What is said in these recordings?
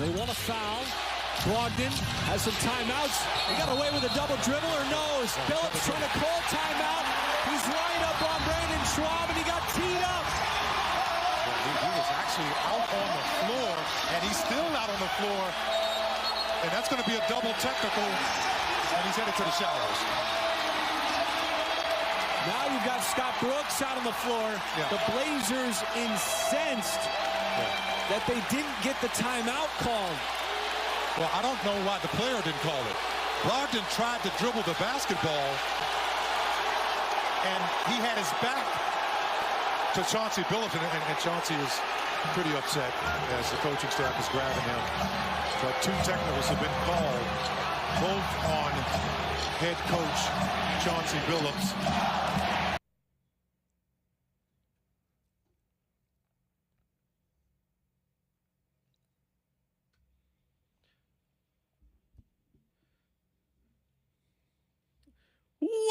They want a foul. Brogdon has some timeouts. He got away with a double dribble or no? Billups trying to call timeout. He's lined up on Brandon Schwab, and he got teed up. He was actually out on the floor, and he's still out on the floor. And that's going to be a double technical, and he's headed to the showers. Now you've got Scott Brooks out on the floor. Yeah. The Blazers incensed that they didn't get the timeout called. Well, I don't know why the player didn't call it. Brogdon tried to dribble the basketball, and he had his back to Chauncey Billups, and Chauncey is pretty upset as the coaching staff is grabbing him. But 2 technicals have been called, both on head coach Chauncey Billups.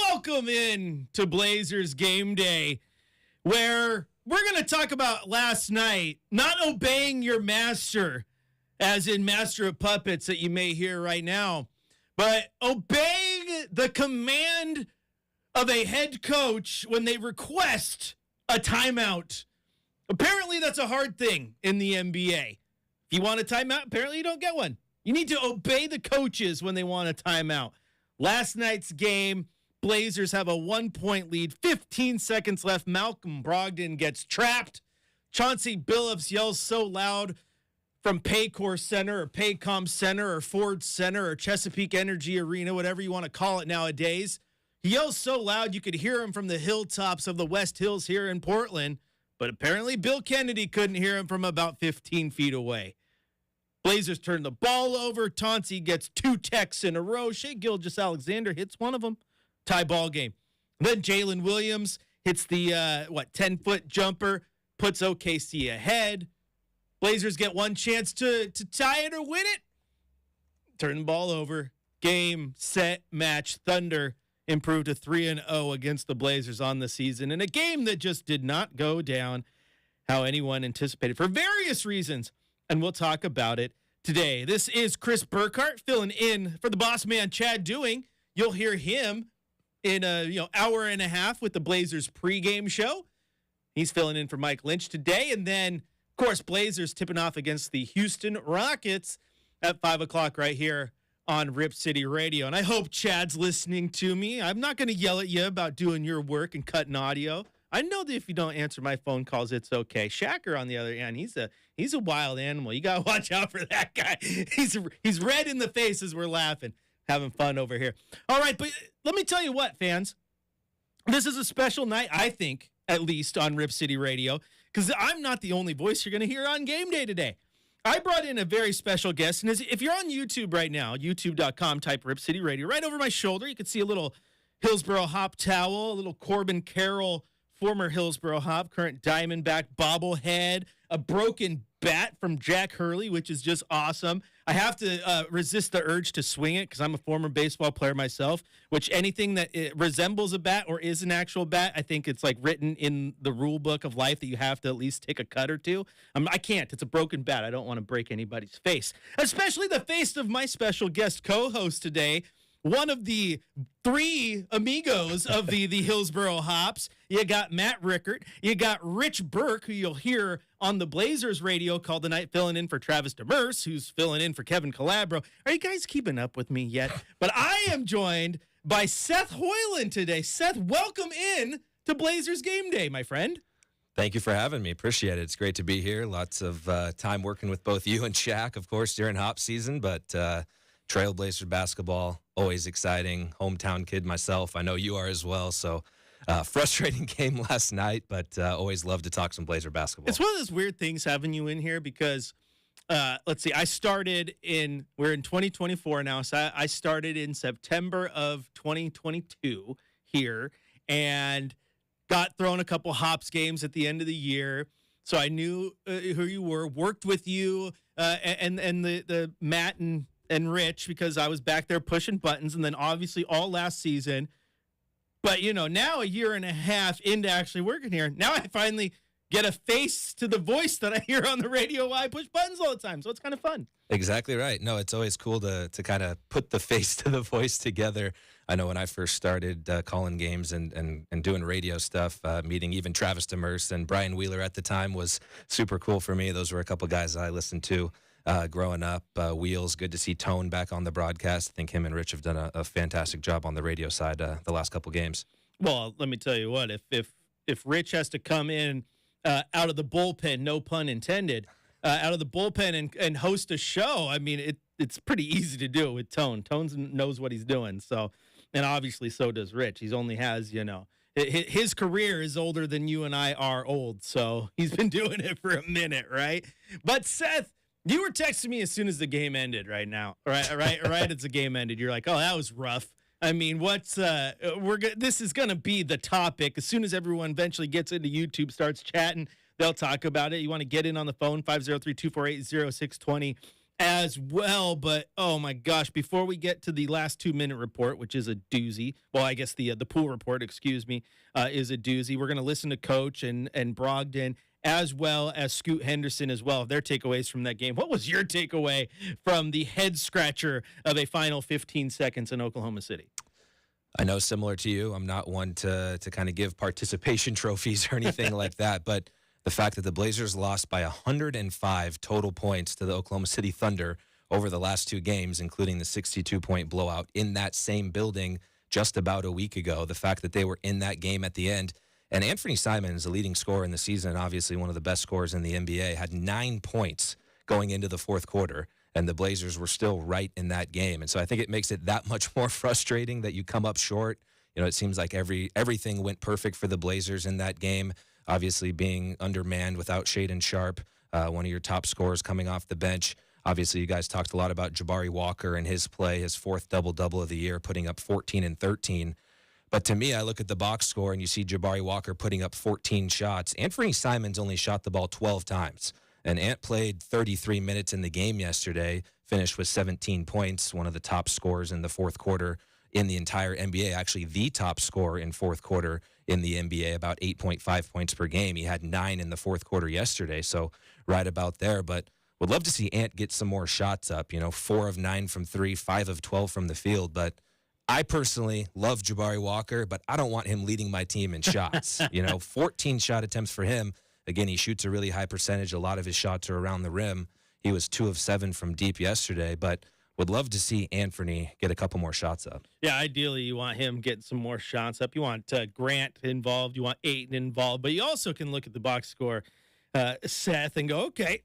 Welcome in to Blazers Game Day, where we're going to talk about last night, not obeying your master, as in Master of Puppets that you may hear right now, but obeying the command of a head coach when they request a timeout. Apparently that's a hard thing in the NBA. If you want a timeout, apparently you don't get one. You need to obey the coaches when they want a timeout. Last night's game, Blazers have a 1-point lead, 15 seconds left. Malcolm Brogdon gets trapped. Chauncey Billups yells so loud from Paycor Center or Paycom Center or Ford Center or Chesapeake Energy Arena, whatever you want to call it nowadays. He yells so loud you could hear him from the hilltops of the West Hills here in Portland, but apparently Bill Kennedy couldn't hear him from about 15 feet away. Blazers turn the ball over. Chauncey gets 2 techs in a row. Shai Gilgeous-Alexander hits one of them. Tie ball game. Then Jalen Williams hits the 10-foot jumper, puts OKC ahead. Blazers get one chance to tie it or win it. Turn the ball over. Game, set, match. Thunder improved to 3-0 against the Blazers on the season in a game that just did not go down how anyone anticipated for various reasons, and we'll talk about it today. This is Chris Burkhardt filling in for the boss man Chad Doing. You'll hear him in a hour and a half with the Blazers pregame show. He's filling in for Mike Lynch today. And then, of course, Blazers tipping off against the Houston Rockets at 5 o'clock right here on Rip City Radio. And I hope Chad's listening to me. I'm not going to yell at you about doing your work and cutting audio. I know that if you don't answer my phone calls, it's okay. Shacker, on the other hand, he's a wild animal. You got to watch out for that guy. He's red in the face as we're laughing. Having fun over here. All right, but let me tell you what, fans. This is a special night, I think, at least on Rip City Radio, because I'm not the only voice you're going to hear on Game Day today. I brought in a very special guest, and if you're on YouTube right now, youtube.com, type Rip City Radio. Right over my shoulder, you can see a little Hillsboro Hop towel, a little Corbin Carroll, former Hillsboro Hop, current Diamondback bobblehead, a broken bat from Jack Hurley, which is just awesome. I have to resist the urge to swing it because I'm a former baseball player myself, which anything that it resembles a bat or is an actual bat, I think it's like written in the rule book of life that you have to at least take a cut or two. I can't. It's a broken bat. I don't want to break anybody's face, especially the face of my special guest co-host today, one of the 3 amigos of the Hillsboro Hops. You got Matt Rickert. You got Rich Burke, who you'll hear on the Blazers radio called Tonight, filling in for Travis Demers, who's filling in for Kevin Calabro. Are you guys keeping up with me yet? But I am joined by Seth Hoiland today. Seth, welcome in to Blazers Game Day, my friend. Thank you for having me. Appreciate it. It's great to be here. Lots of time working with both you and Shaq, of course, during Hop season, but Trailblazers basketball, always exciting. Hometown kid myself. I know you are as well, so frustrating game last night, but always love to talk some Blazer basketball. It's one of those weird things having you in here because, let's see, we're in 2024 now, so I started in September of 2022 here and got thrown a couple Hops games at the end of the year. So I knew who you were, worked with you and the Matt and Rich because I was back there pushing buttons, and then obviously all last season. But, now a year and a half into actually working here, now I finally get a face to the voice that I hear on the radio while I push buttons all the time. So it's kind of fun. Exactly right. No, it's always cool to kind of put the face to the voice together. I know when I first started calling games and doing radio stuff, meeting even Travis Demers and Brian Wheeler at the time was super cool for me. Those were a couple guys I listened to growing up. Wheels, good to see Tone back on the broadcast. I think him and Rich have done a fantastic job on the radio side the last couple games. Well, let me tell you what, if Rich has to come in out of the bullpen, no pun intended, out of the bullpen and host a show, I mean, it's pretty easy to do it with Tone. Tone knows what he's doing. So, and obviously so does Rich. He's only has, his career is older than you and I are old. So he's been doing it for a minute, right? But Seth, you were texting me as soon as the game ended right as the game ended. You're like, oh, that was rough. I mean, this is going to be the topic. As soon as everyone eventually gets into YouTube, starts chatting, they'll talk about it. You want to get in on the phone, 503-248-0620 as well. But, oh, my gosh, before we get to the last 2-minute report, which is a doozy. Well, I guess the pool report, is a doozy. We're going to listen to Coach and Brogdon as well as Scoot Henderson as well, their takeaways from that game. What was your takeaway from the head-scratcher of a final 15 seconds in Oklahoma City? I know, similar to you, I'm not one to kind of give participation trophies or anything like that, but the fact that the Blazers lost by 105 total points to the Oklahoma City Thunder over the last 2 games, including the 62-point blowout in that same building just about a week ago, the fact that they were in that game at the end. And Anthony Simons, the leading scorer in the season, obviously one of the best scorers in the NBA, had 9 points going into the fourth quarter, and the Blazers were still right in that game. And so I think it makes it that much more frustrating that you come up short. It seems like everything went perfect for the Blazers in that game, obviously being undermanned without Shaedon Sharpe, one of your top scorers coming off the bench. Obviously, you guys talked a lot about Jabari Walker and his play, his 4th double-double of the year, putting up 14 and 13. But to me, I look at the box score and you see Jabari Walker putting up 14 shots. Anthony Simons only shot the ball 12 times. And Ant played 33 minutes in the game yesterday, finished with 17 points, one of the top scorers in the fourth quarter in the entire NBA, actually the top scorer in fourth quarter in the NBA, about 8.5 points per game. He had 9 in the fourth quarter yesterday, so right about there. But would love to see Ant get some more shots up, 4 of 9 from 3, 5 of 12 from the field. But I personally love Jabari Walker, but I don't want him leading my team in shots. 14 shot attempts for him. Again, he shoots a really high percentage. A lot of his shots are around the rim. He was 2 of 7 from deep yesterday, but would love to see Anthony get a couple more shots up. Yeah, ideally you want him getting some more shots up. You want Grant involved. You want Ayton involved. But you also can look at the box score, Seth, and go, okay,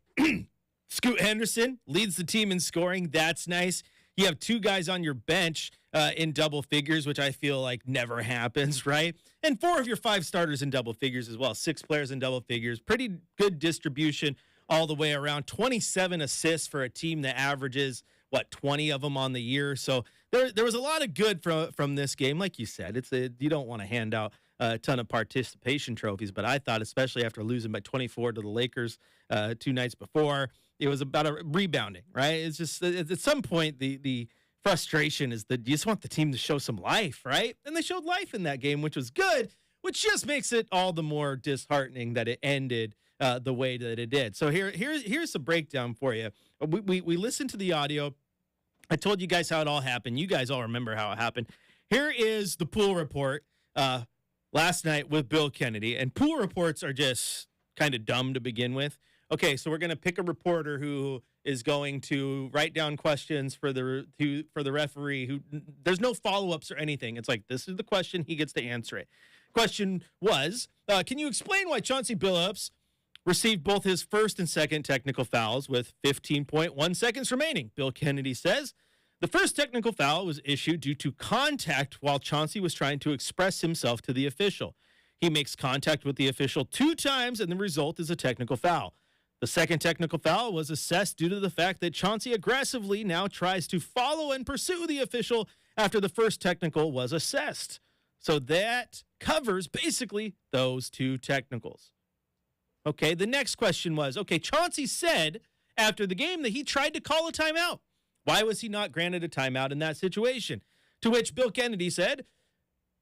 Scoot Henderson leads the team in scoring. That's nice. You have 2 guys on your bench in double figures, which I feel like never happens, right? And 4 of your 5 starters in double figures as well. 6 players in double figures. Pretty good distribution all the way around. 27 assists for a team that averages, 20 of them on the year. So there was a lot of good from this game. Like you said, you don't want to hand out a ton of participation trophies, but I thought, especially after losing by 24 to the Lakers 2 nights before, it was about a rebounding, right? It's just at some point the frustration is that you just want the team to show some life, right? And they showed life in that game, which was good, which just makes it all the more disheartening that it ended the way that it did. So here's a breakdown for you. We listened to the audio. I told you guys how it all happened. You guys all remember how it happened. Here is the pool report last night with Bill Kennedy. And pool reports are just kind of dumb to begin with. Okay, so we're going to pick a reporter who is going to write down questions for the referee. Who there's no follow-ups or anything. It's like, this is the question. He gets to answer it. Question was, can you explain why Chauncey Billups received both his first and second technical fouls with 15.1 seconds remaining? Bill Kennedy says, the first technical foul was issued due to contact while Chauncey was trying to express himself to the official. He makes contact with the official 2 times, and the result is a technical foul. The second technical foul was assessed due to the fact that Chauncey aggressively now tries to follow and pursue the official after the first technical was assessed. So that covers basically those 2 technicals. Okay, the next question was, okay, Chauncey said after the game that he tried to call a timeout. Why was he not granted a timeout in that situation? To which Bill Kennedy said,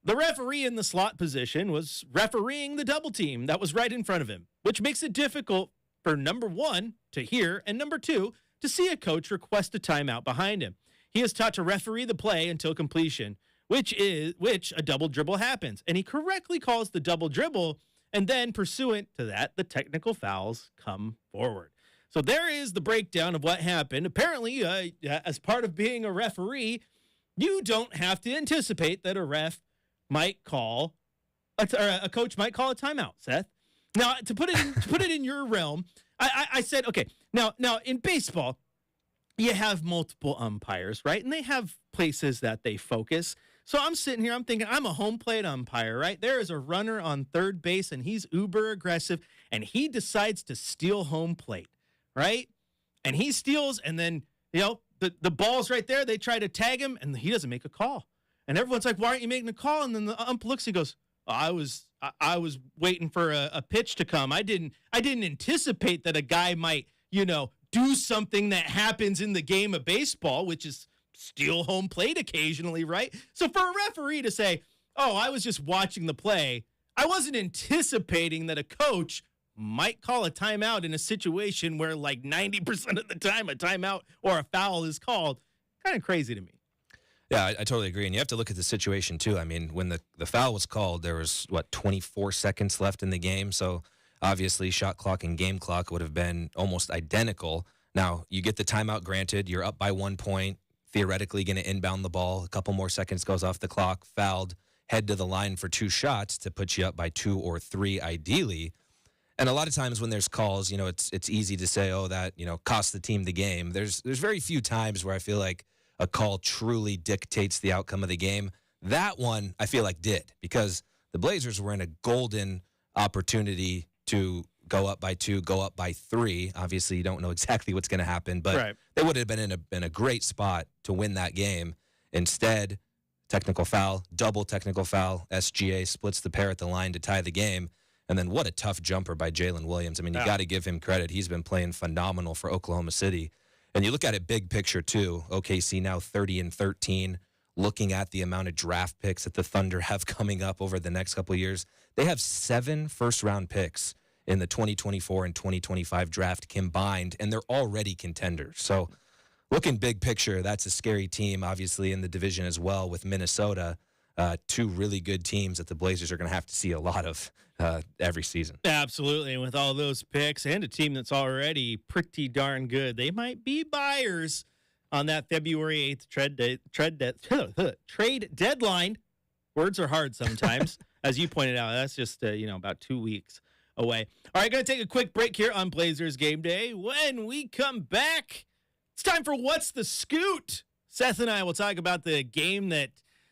The referee in the slot position was refereeing the double team that was right in front of him, which makes it difficult for number one to hear and number two to see a coach request a timeout behind him. He is taught to referee the play until completion, which a double dribble happens, and he correctly calls the double dribble, and then pursuant to that, the technical fouls come forward. So there is the breakdown of what happened. Apparently, as part of being a referee, you don't have to anticipate that a ref might call, or a coach might call a timeout, Seth. Now, to put it in your realm, I said, okay, now in baseball, you have multiple umpires, right? And they have places that they focus. So I'm sitting here, I'm thinking, I'm a home plate umpire, right? There is a runner on third base, and he's uber aggressive, and he decides to steal home plate, right? And he steals, and then, the ball's right there. They try to tag him, and he doesn't make a call. And everyone's like, why aren't you making a call? And then the ump looks and goes, I was waiting for a pitch to come. I didn't anticipate that a guy might, do something that happens in the game of baseball, which is steal home plate occasionally, right? So for a referee to say, oh, I was just watching the play, I wasn't anticipating that a coach might call a timeout in a situation where like 90% of the time a timeout or a foul is called. Kind of crazy to me. Yeah, I totally agree. And you have to look at the situation, too. I mean, when the foul was called, there was, 24 seconds left in the game. So obviously shot clock and game clock would have been almost identical. Now, you get the timeout granted. You're up by 1 point, theoretically going to inbound the ball. A couple more seconds goes off the clock, fouled, head to the line for 2 shots to put you up by 2 or 3 ideally. And a lot of times when there's calls, it's easy to say, oh, that, cost the team the game. There's very few times where I feel like a call truly dictates the outcome of the game. That one I feel like did, because the Blazers were in a golden opportunity to go up by 2, go up by 3. Obviously, you don't know exactly what's going to happen, but right. They would have been in a great spot to win that game. Instead, technical foul, double technical foul. SGA splits the pair at the line to tie the game. And then what a tough jumper by Jalen Williams. I mean, you got to give him credit. He's been playing phenomenal for Oklahoma City. And you look at it big picture, too. OKC now 30-13, looking at the amount of draft picks that the Thunder have coming up over the next couple of years. They have 7 first-round picks in the 2024 and 2025 draft combined, and they're already contenders. So looking big picture, that's a scary team, obviously, in the division as well with Minnesota. 2 really good teams that the Blazers are going to have to see a lot of every season. Absolutely. And with all those picks and a team that's already pretty darn good, they might be buyers on that February 8th trade deadline. Words are hard sometimes. As you pointed out, that's just, about 2 weeks away. All right, going to take a quick break here on Blazers Game Day. When we come back, it's time for What's the Scoot? Seth and I will talk about the game that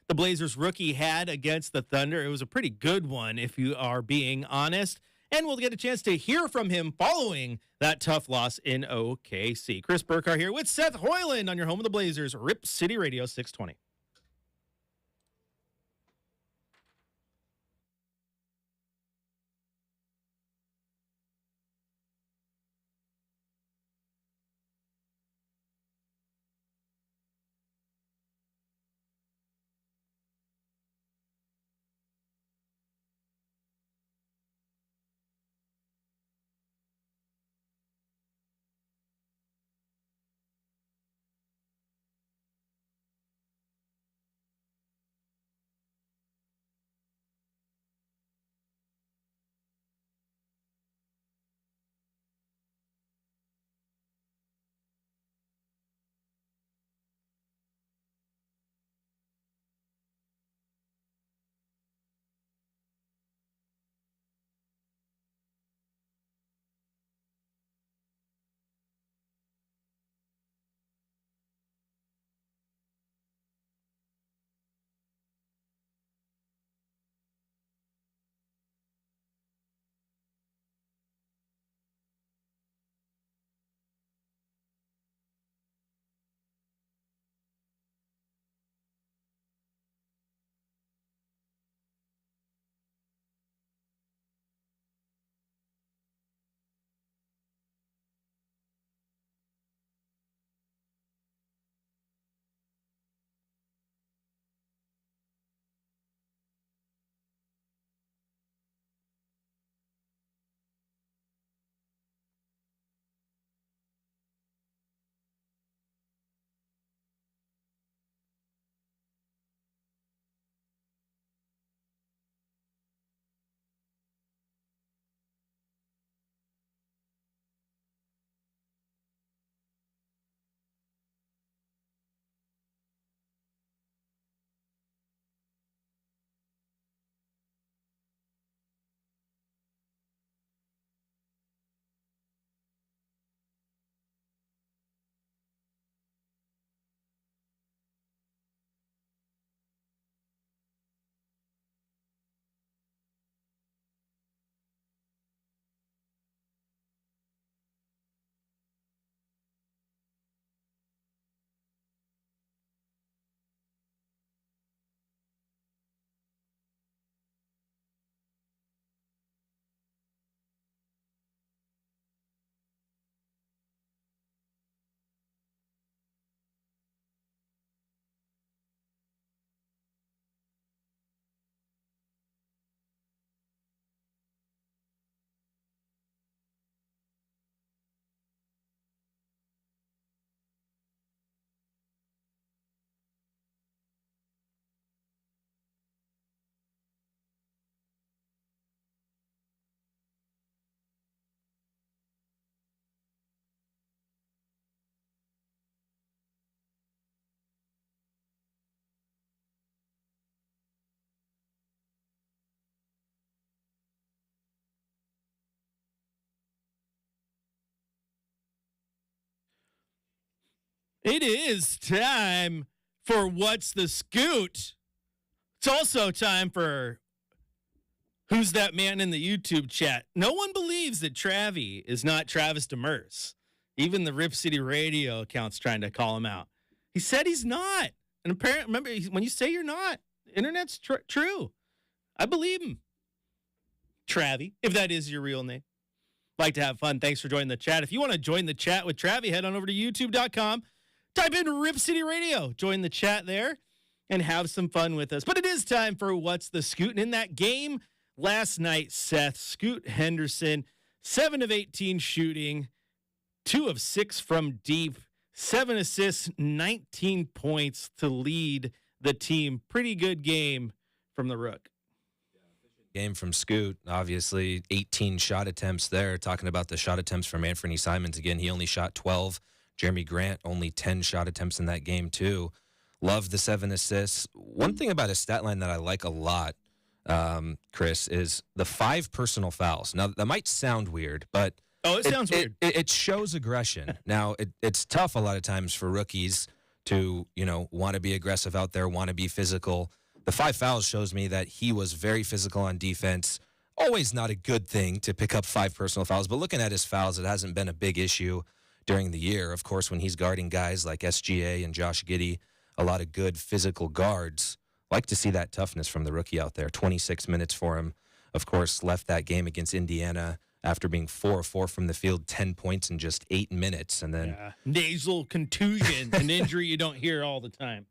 the Blazers rookie had against the Thunder. It was a pretty good one, if you are being honest. And we'll get a chance to hear from him following that tough loss in OKC. Chris Burkhardt here with Seth Hoiland on your home of the Blazers, Rip City Radio 620. It is time for What's the Scoot. It's also time for Who's That Man in the YouTube chat. No one believes that Travie is not Travis Demers. Even the Rip City Radio account's trying to call him out. He said he's not. And apparently, remember, when you say you're not, internet's true. I believe him. Travie, if that is your real name. Like to have fun. Thanks for joining the chat. If you want to join the chat with Travie, head on over to youtube.com. Type in Rip City Radio. Join the chat there and have some fun with us. But it is time for What's the Scoot. And in that game last night, Seth, Scoot Henderson, 7 of 18 shooting, 2 of 6 from deep, 7 assists, 19 points to lead the team. Pretty good game from the Rook. Game from Scoot, obviously 18 shot attempts there. Talking about the shot attempts from Anthony Simons again, he only shot 12. Jeremy Grant only 10 shot attempts in that game too. Love the 7 assists. One thing about his stat line that I like a lot, Chris, is the 5 personal fouls. Now that might sound weird, but it sounds weird. It shows aggression. Now it's tough a lot of times for rookies to want to be aggressive out there, want to be physical. The 5 fouls shows me that he was very physical on defense. Always not a good thing to pick up 5 personal fouls, but looking at his fouls, it hasn't been a big issue during the year. Of course, when he's guarding guys like SGA and Josh Giddey, a lot of good physical guards. Like to see that toughness from the rookie out there. 26 minutes for him. Of course, left that game against Indiana after being 4 of 4 from the field, 10 points in just 8 minutes. And then nasal contusion, an injury you don't hear all the time.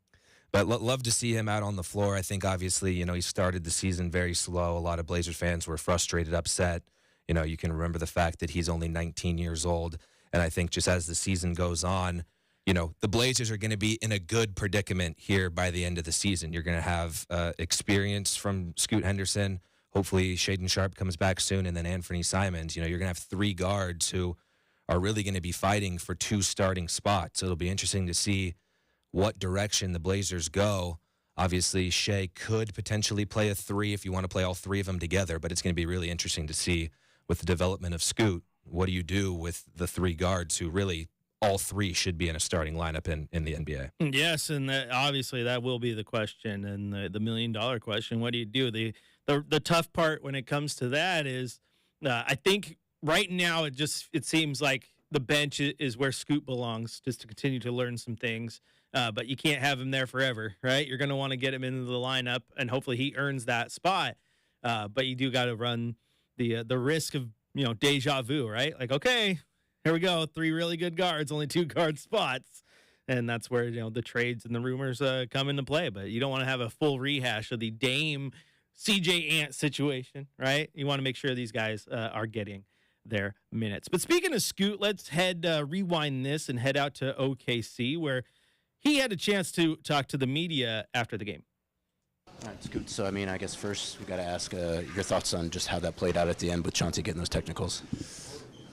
But love to see him out on the floor. I think, obviously, he started the season very slow. A lot of Blazers fans were frustrated, upset. You can remember the fact that he's only 19 years old. And I think just as the season goes on, the Blazers are going to be in a good predicament here by the end of the season. You're going to have experience from Scoot Henderson. Hopefully, Shaedon Sharpe comes back soon. And then Anthony Simons. You're going to have 3 guards who are really going to be fighting for 2 starting spots. So it'll be interesting to see what direction the Blazers go. Obviously, Shea could potentially play a 3 if you want to play all 3 of them together, but it's going to be really interesting to see with the development of Scoot, what do you do with the 3 guards who really all 3 should be in a starting lineup in the NBA? Yes, and obviously that will be the question and the $1 million question. What do you do? The tough part when it comes to that is I think right now it seems like the bench is where Scoot belongs, just to continue to learn some things. But you can't have him there forever, right? You're going to want to get him into the lineup, and hopefully he earns that spot. But you do got to run the risk of deja vu, right? Like, okay, here we go, 3 really good guards, only 2 guard spots, and that's where the trades and the rumors come into play. But you don't want to have a full rehash of the Dame CJ Ant situation, right? You want to make sure these guys are getting their minutes. But speaking of Scoot, let's rewind this and head out to OKC, where he had a chance to talk to the media after the game. All right, Scoot. So, I guess first we got to ask your thoughts on just how that played out at the end with Chauncey getting those technicals.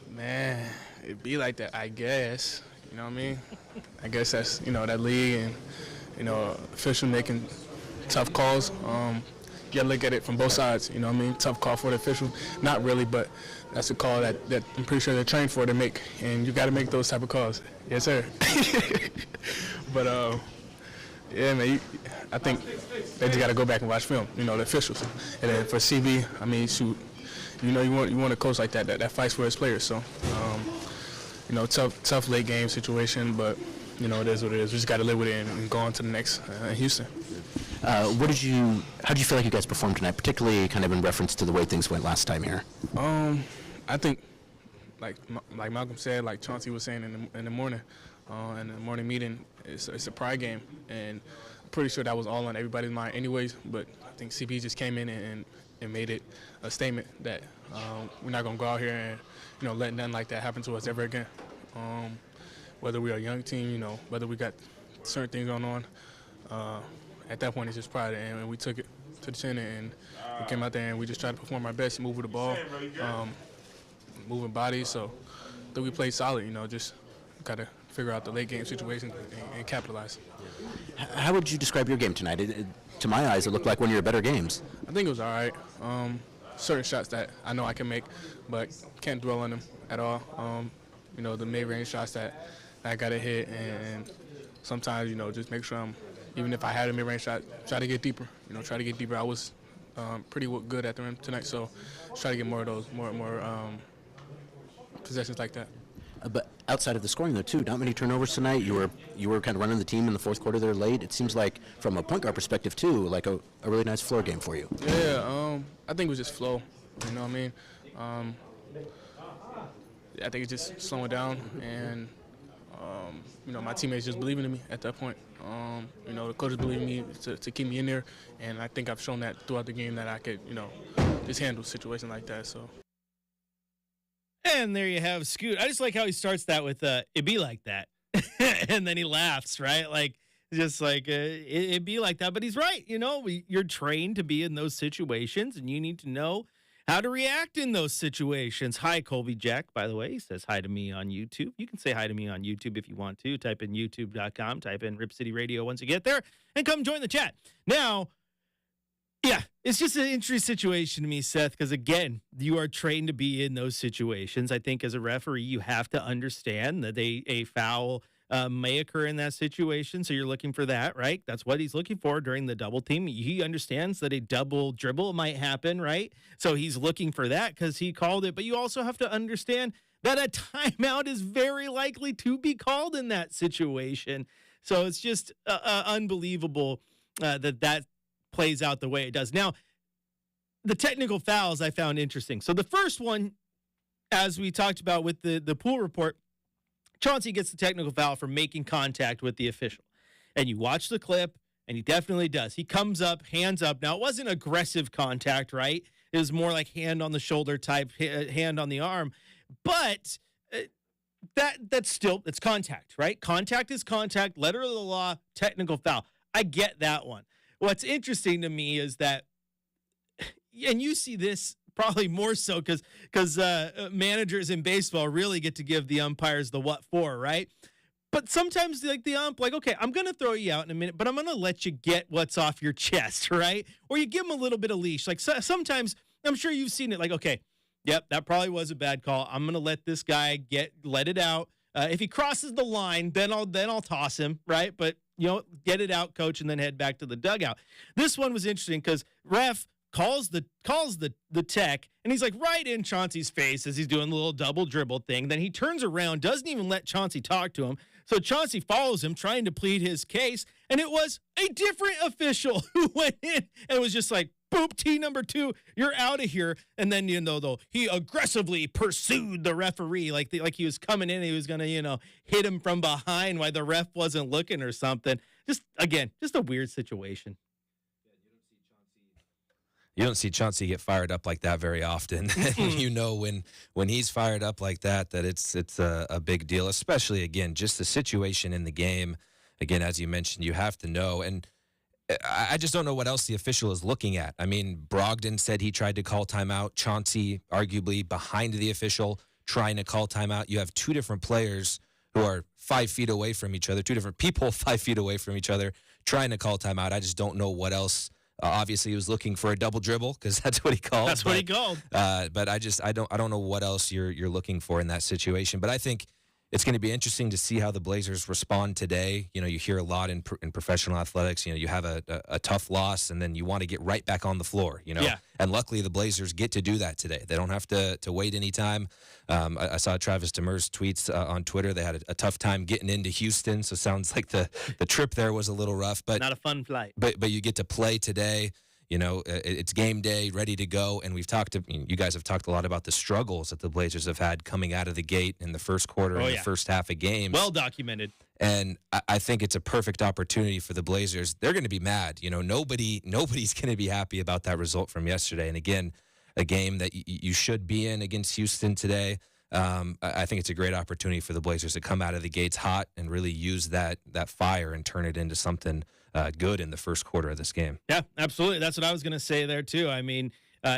Man, it'd be like that, I guess. You know what I mean? I guess that's, that league and, official making tough calls. You got to look at it from both sides, you know what I mean? Tough call for the official. Not really, but that's a call that I'm pretty sure they're trained for to make, and you got to make those type of calls. Yes, sir. But, yeah, man, I think they just got to go back and watch film, the officials. And then for CB, shoot, you want a coach like that fights for his players. So, tough late game situation, but, it is what it is. We just got to live with it and go on to the next Houston. How did you feel like you guys performed tonight, particularly kind of in reference to the way things went last time here? I think, like Malcolm said, like Chauncey was saying in the morning meeting, it's a pride game, and I'm pretty sure that was all on everybody's mind anyways, but I think CB just came in and made it a statement that we're not going to go out here and, let nothing like that happen to us ever again. Whether we're a young team, whether we got certain things going on, at that point it's just pride, and we took it to the chin, and we came out there and we just tried to perform our best, move with the ball, moving bodies, so I think we played solid, just got to figure out the late game situation and capitalize. How would you describe your game tonight? To my eyes, it looked like one of your better games. I think it was all right. Certain shots that I know I can make, but can't dwell on them at all. The mid-range shots that I got to hit, and sometimes, just make sure even if I had a mid-range shot, try to get deeper. I was pretty good at the rim tonight, so try to get more of those, more possessions like that. But outside of the scoring, though, too, not many turnovers tonight. You were kind of running the team in the fourth quarter there late. It seems like, from a point guard perspective, too, like a really nice floor game for you. Yeah, I think it was just flow. You know what I mean? I think it's just slowing down, and my teammates just believing in me at that point. The coaches believe in me to keep me in there, and I think I've shown that throughout the game that I could, just handle situations like that. So. And there you have Scoot. I just like how he starts that with "it be like that," and then he laughs, right? Like just like it be like that. But he's right. You're trained to be in those situations, and you need to know how to react in those situations. Hi, Colby Jack, by the way. He says hi to me on YouTube. You can say hi to me on YouTube if you want to. Type in youtube.com, type in Rip City Radio once you get there, and come join the chat. Now, yeah, it's just an interesting situation to me, Seth, because, again, you are trained to be in those situations. I think as a referee, you have to understand that a foul may occur in that situation, so you're looking for that, right? That's what he's looking for during the double team. He understands that a double dribble might happen, right? So he's looking for that because he called it. But you also have to understand that a timeout is very likely to be called in that situation. So it's just unbelievable that plays out the way it does. Now, the technical fouls I found interesting. So the first one, as we talked about with the pool report, Chauncey gets the technical foul for making contact with the official. And you watch the clip, and he definitely does. He comes up, hands up. Now, it wasn't aggressive contact, right? It was more like hand on the shoulder type, hand on the arm. But that's still, it's contact, right? Contact is contact, letter of the law, technical foul. I get that one. What's interesting to me is that, and you see this probably more so because managers in baseball really get to give the umpires the what for, right? But sometimes like the ump, like, okay, I'm going to throw you out in a minute, but I'm going to let you get what's off your chest, right? Or you give them a little bit of leash. Like sometimes, I'm sure you've seen it, like, okay, yep, that probably was a bad call. I'm going to let this guy let it out. If he crosses the line, then I'll toss him, right? But, get it out, coach, and then head back to the dugout. This one was interesting because ref calls the tech, and he's like right in Chauncey's face as he's doing the little double dribble thing. Then he turns around, doesn't even let Chauncey talk to him. So Chauncey follows him, trying to plead his case, and it was a different official who went in and was just like, boop, T number 2, you're out of here. And then, though, he aggressively pursued the referee like he was coming in. He was going to, hit him from behind while the ref wasn't looking or something. Just a weird situation. You don't see Chauncey get fired up like that very often. When he's fired up like that it's a big deal, especially, again, just the situation in the game. Again, as you mentioned, you have to know. And I just don't know what else the official is looking at. I mean, Brogdon said he tried to call timeout. Chauncey, arguably behind the official, trying to call timeout. You have two different players who are 5 feet away from each other, two different people 5 feet away from each other, trying to call timeout. I just don't know what else. Obviously, he was looking for a double dribble because that's what he called. That's what he called. But I don't know what else you're looking for in that situation. But I think it's going to be interesting to see how the Blazers respond today. You hear a lot in professional athletics. You have a tough loss, and then you want to get right back on the floor. Yeah. And luckily the Blazers get to do that today. They don't have to wait any time. I saw Travis Demers tweets on Twitter. They had a tough time getting into Houston, so it sounds like the trip there was a little rough. But not a fun flight. But you get to play today. It's game day, ready to go, and you guys have talked a lot about the struggles that the Blazers have had coming out of the gate in the first quarter and the first half of games. Well documented. And I think it's a perfect opportunity for the Blazers. They're going to be mad. Nobody's going to be happy about that result from yesterday. And again, a game that you should be in against Houston today. I think it's a great opportunity for the Blazers to come out of the gates hot and really use that fire and turn it into something good in the first quarter of this game. Yeah, absolutely. That's what I was going to say there too. I mean,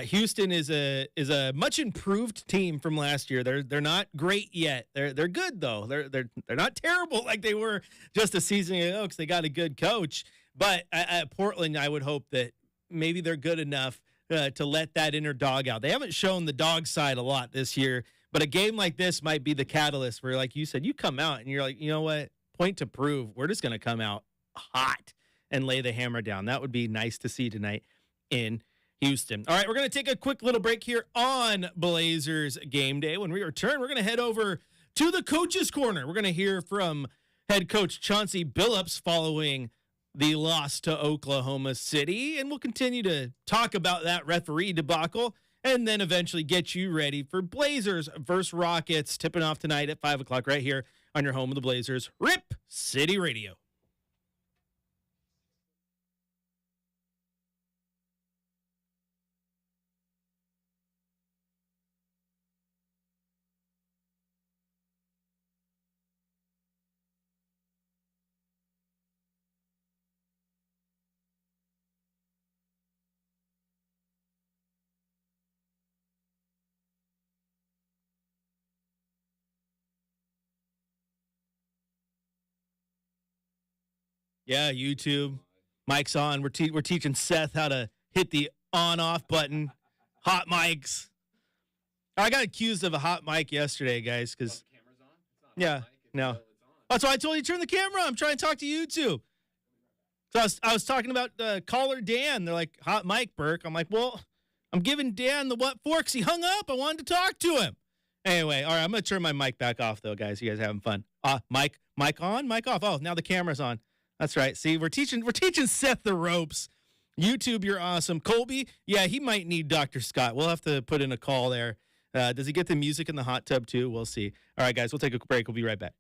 Houston is a much improved team from last year. They're not great yet. They're good though. They're not terrible like they were just a season ago because they got a good coach. But at Portland, I would hope that maybe they're good enough to let that inner dog out. They haven't shown the dog side a lot this year, but a game like this might be the catalyst where, like you said, you come out and you're like, you know what? point to prove. We're just going to come out hot and lay the hammer down. That would be nice to see tonight in Houston. All right, we're going to take a quick little break here on Blazers Game Day. When we return, we're going to head over to the Coach's Corner. We're going to hear from head coach Chauncey Billups following the loss to Oklahoma City, and we'll continue to talk about that referee debacle and then eventually get you ready for Blazers versus Rockets, tipping off tonight at 5 o'clock right here on your home of the Blazers, Rip City Radio. Yeah, YouTube. Mic's on. We're teaching Seth how to hit the on-off button. Hot mics. I got accused of a hot mic yesterday, guys, because yeah, no. That's why I told you to turn the camera on. I'm trying to talk to YouTube. So I was talking about caller Dan. They're like, hot mic, Burke. I'm like, well, I'm giving Dan the what for, because he hung up. I wanted to talk to him. Anyway, all right, I'm going to turn my mic back off, though, guys. You guys having fun. Mic on, mic off. Oh, now the camera's on. That's right. See, we're teaching Seth the ropes. YouTube, you're awesome. Colby, yeah, he might need Dr. Scott. We'll have to put in a call there. Does he get the music in the hot tub too? We'll see. All right, guys, we'll take a break. We'll be right back.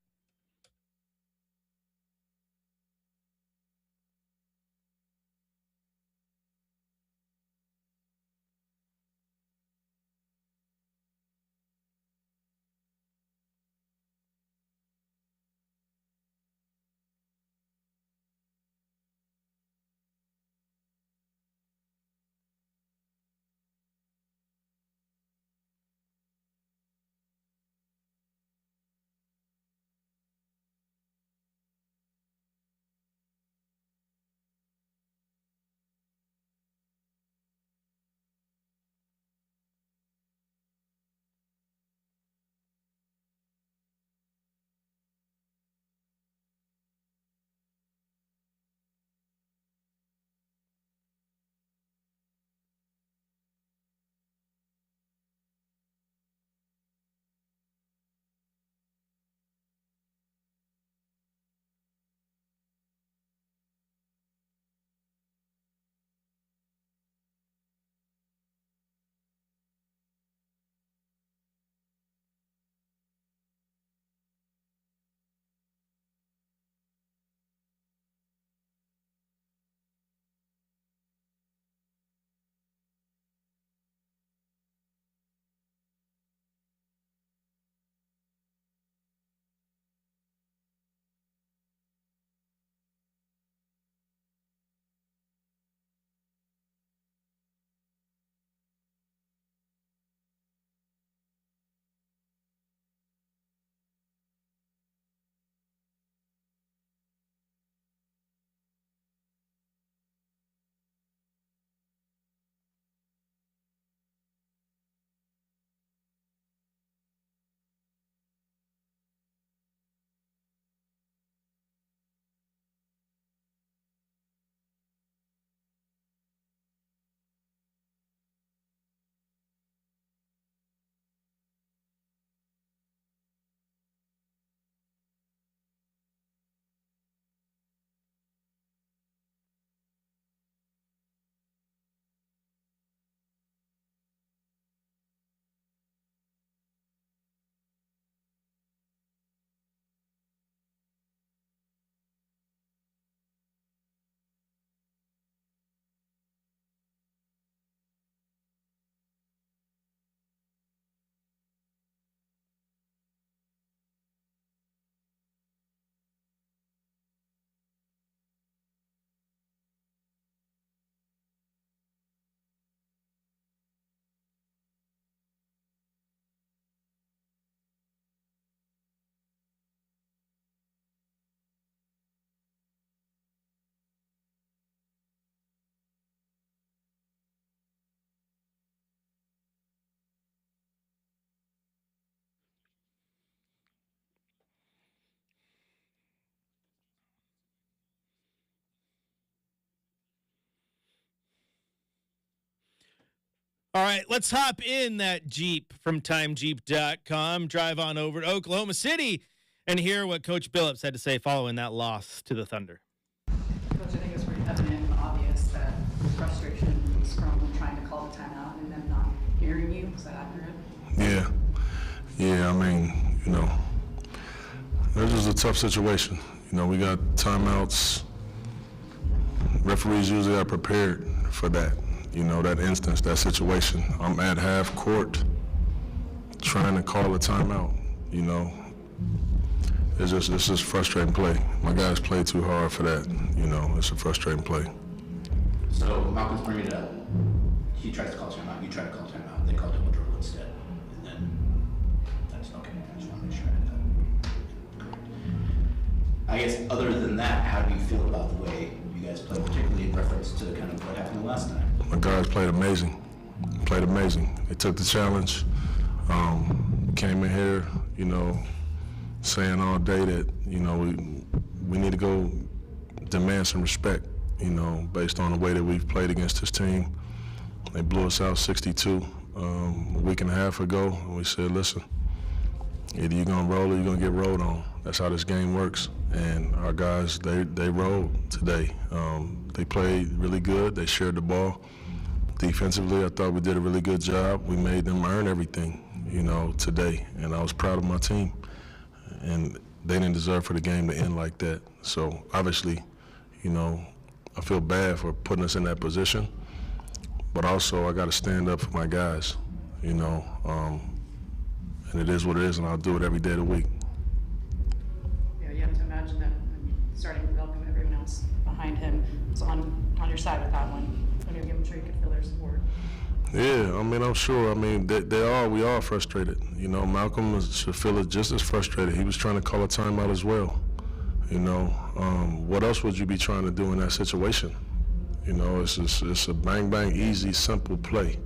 All right, let's hop in that Jeep from TimeJeep.com, drive on over to Oklahoma City, and hear what Coach Billups had to say following that loss to the Thunder. Coach, I think it's pretty evident and obvious that the frustration was from trying to call the timeout and them not hearing you. Is that accurate? Yeah, I mean, this is a tough situation. We got timeouts. Referees usually are prepared for that, that instance, that situation. I'm at half court trying to call a timeout, It's just frustrating play. My guys play too hard for that, It's a frustrating play. So Malcolm's bringing it up. He tries to call timeout. You try to call timeout. They call double dribble instead. And then that's okay. I just want to make sure I had that correct. I guess other than that, how do you feel about the way you guys played, particularly in reference to kind of what happened the last time? My guys played amazing. They took the challenge. Came in here, saying all day that, we need to go demand some respect, based on the way that we've played against this team. They blew us out 62 a week and a half ago, and we said, listen, either you're going to roll or you're going to get rolled on. That's how this game works. And our guys, they rolled today. They played really good. They shared the ball. Defensively, I thought we did a really good job. We made them earn everything, today. And I was proud of my team. And they didn't deserve for the game to end like that. So, obviously, I feel bad for putting us in that position. But also, I got to stand up for my guys, and it is what it is, and I'll do it every day of the week. Yeah, you have to imagine that starting with Malcolm, everyone else behind him was on your side with that one. I'm sure you could feel their support. Yeah, I'm sure. We are frustrated. Malcolm should feel it just as frustrated. He was trying to call a timeout as well. What else would you be trying to do in that situation? It's a bang, bang, easy, simple play.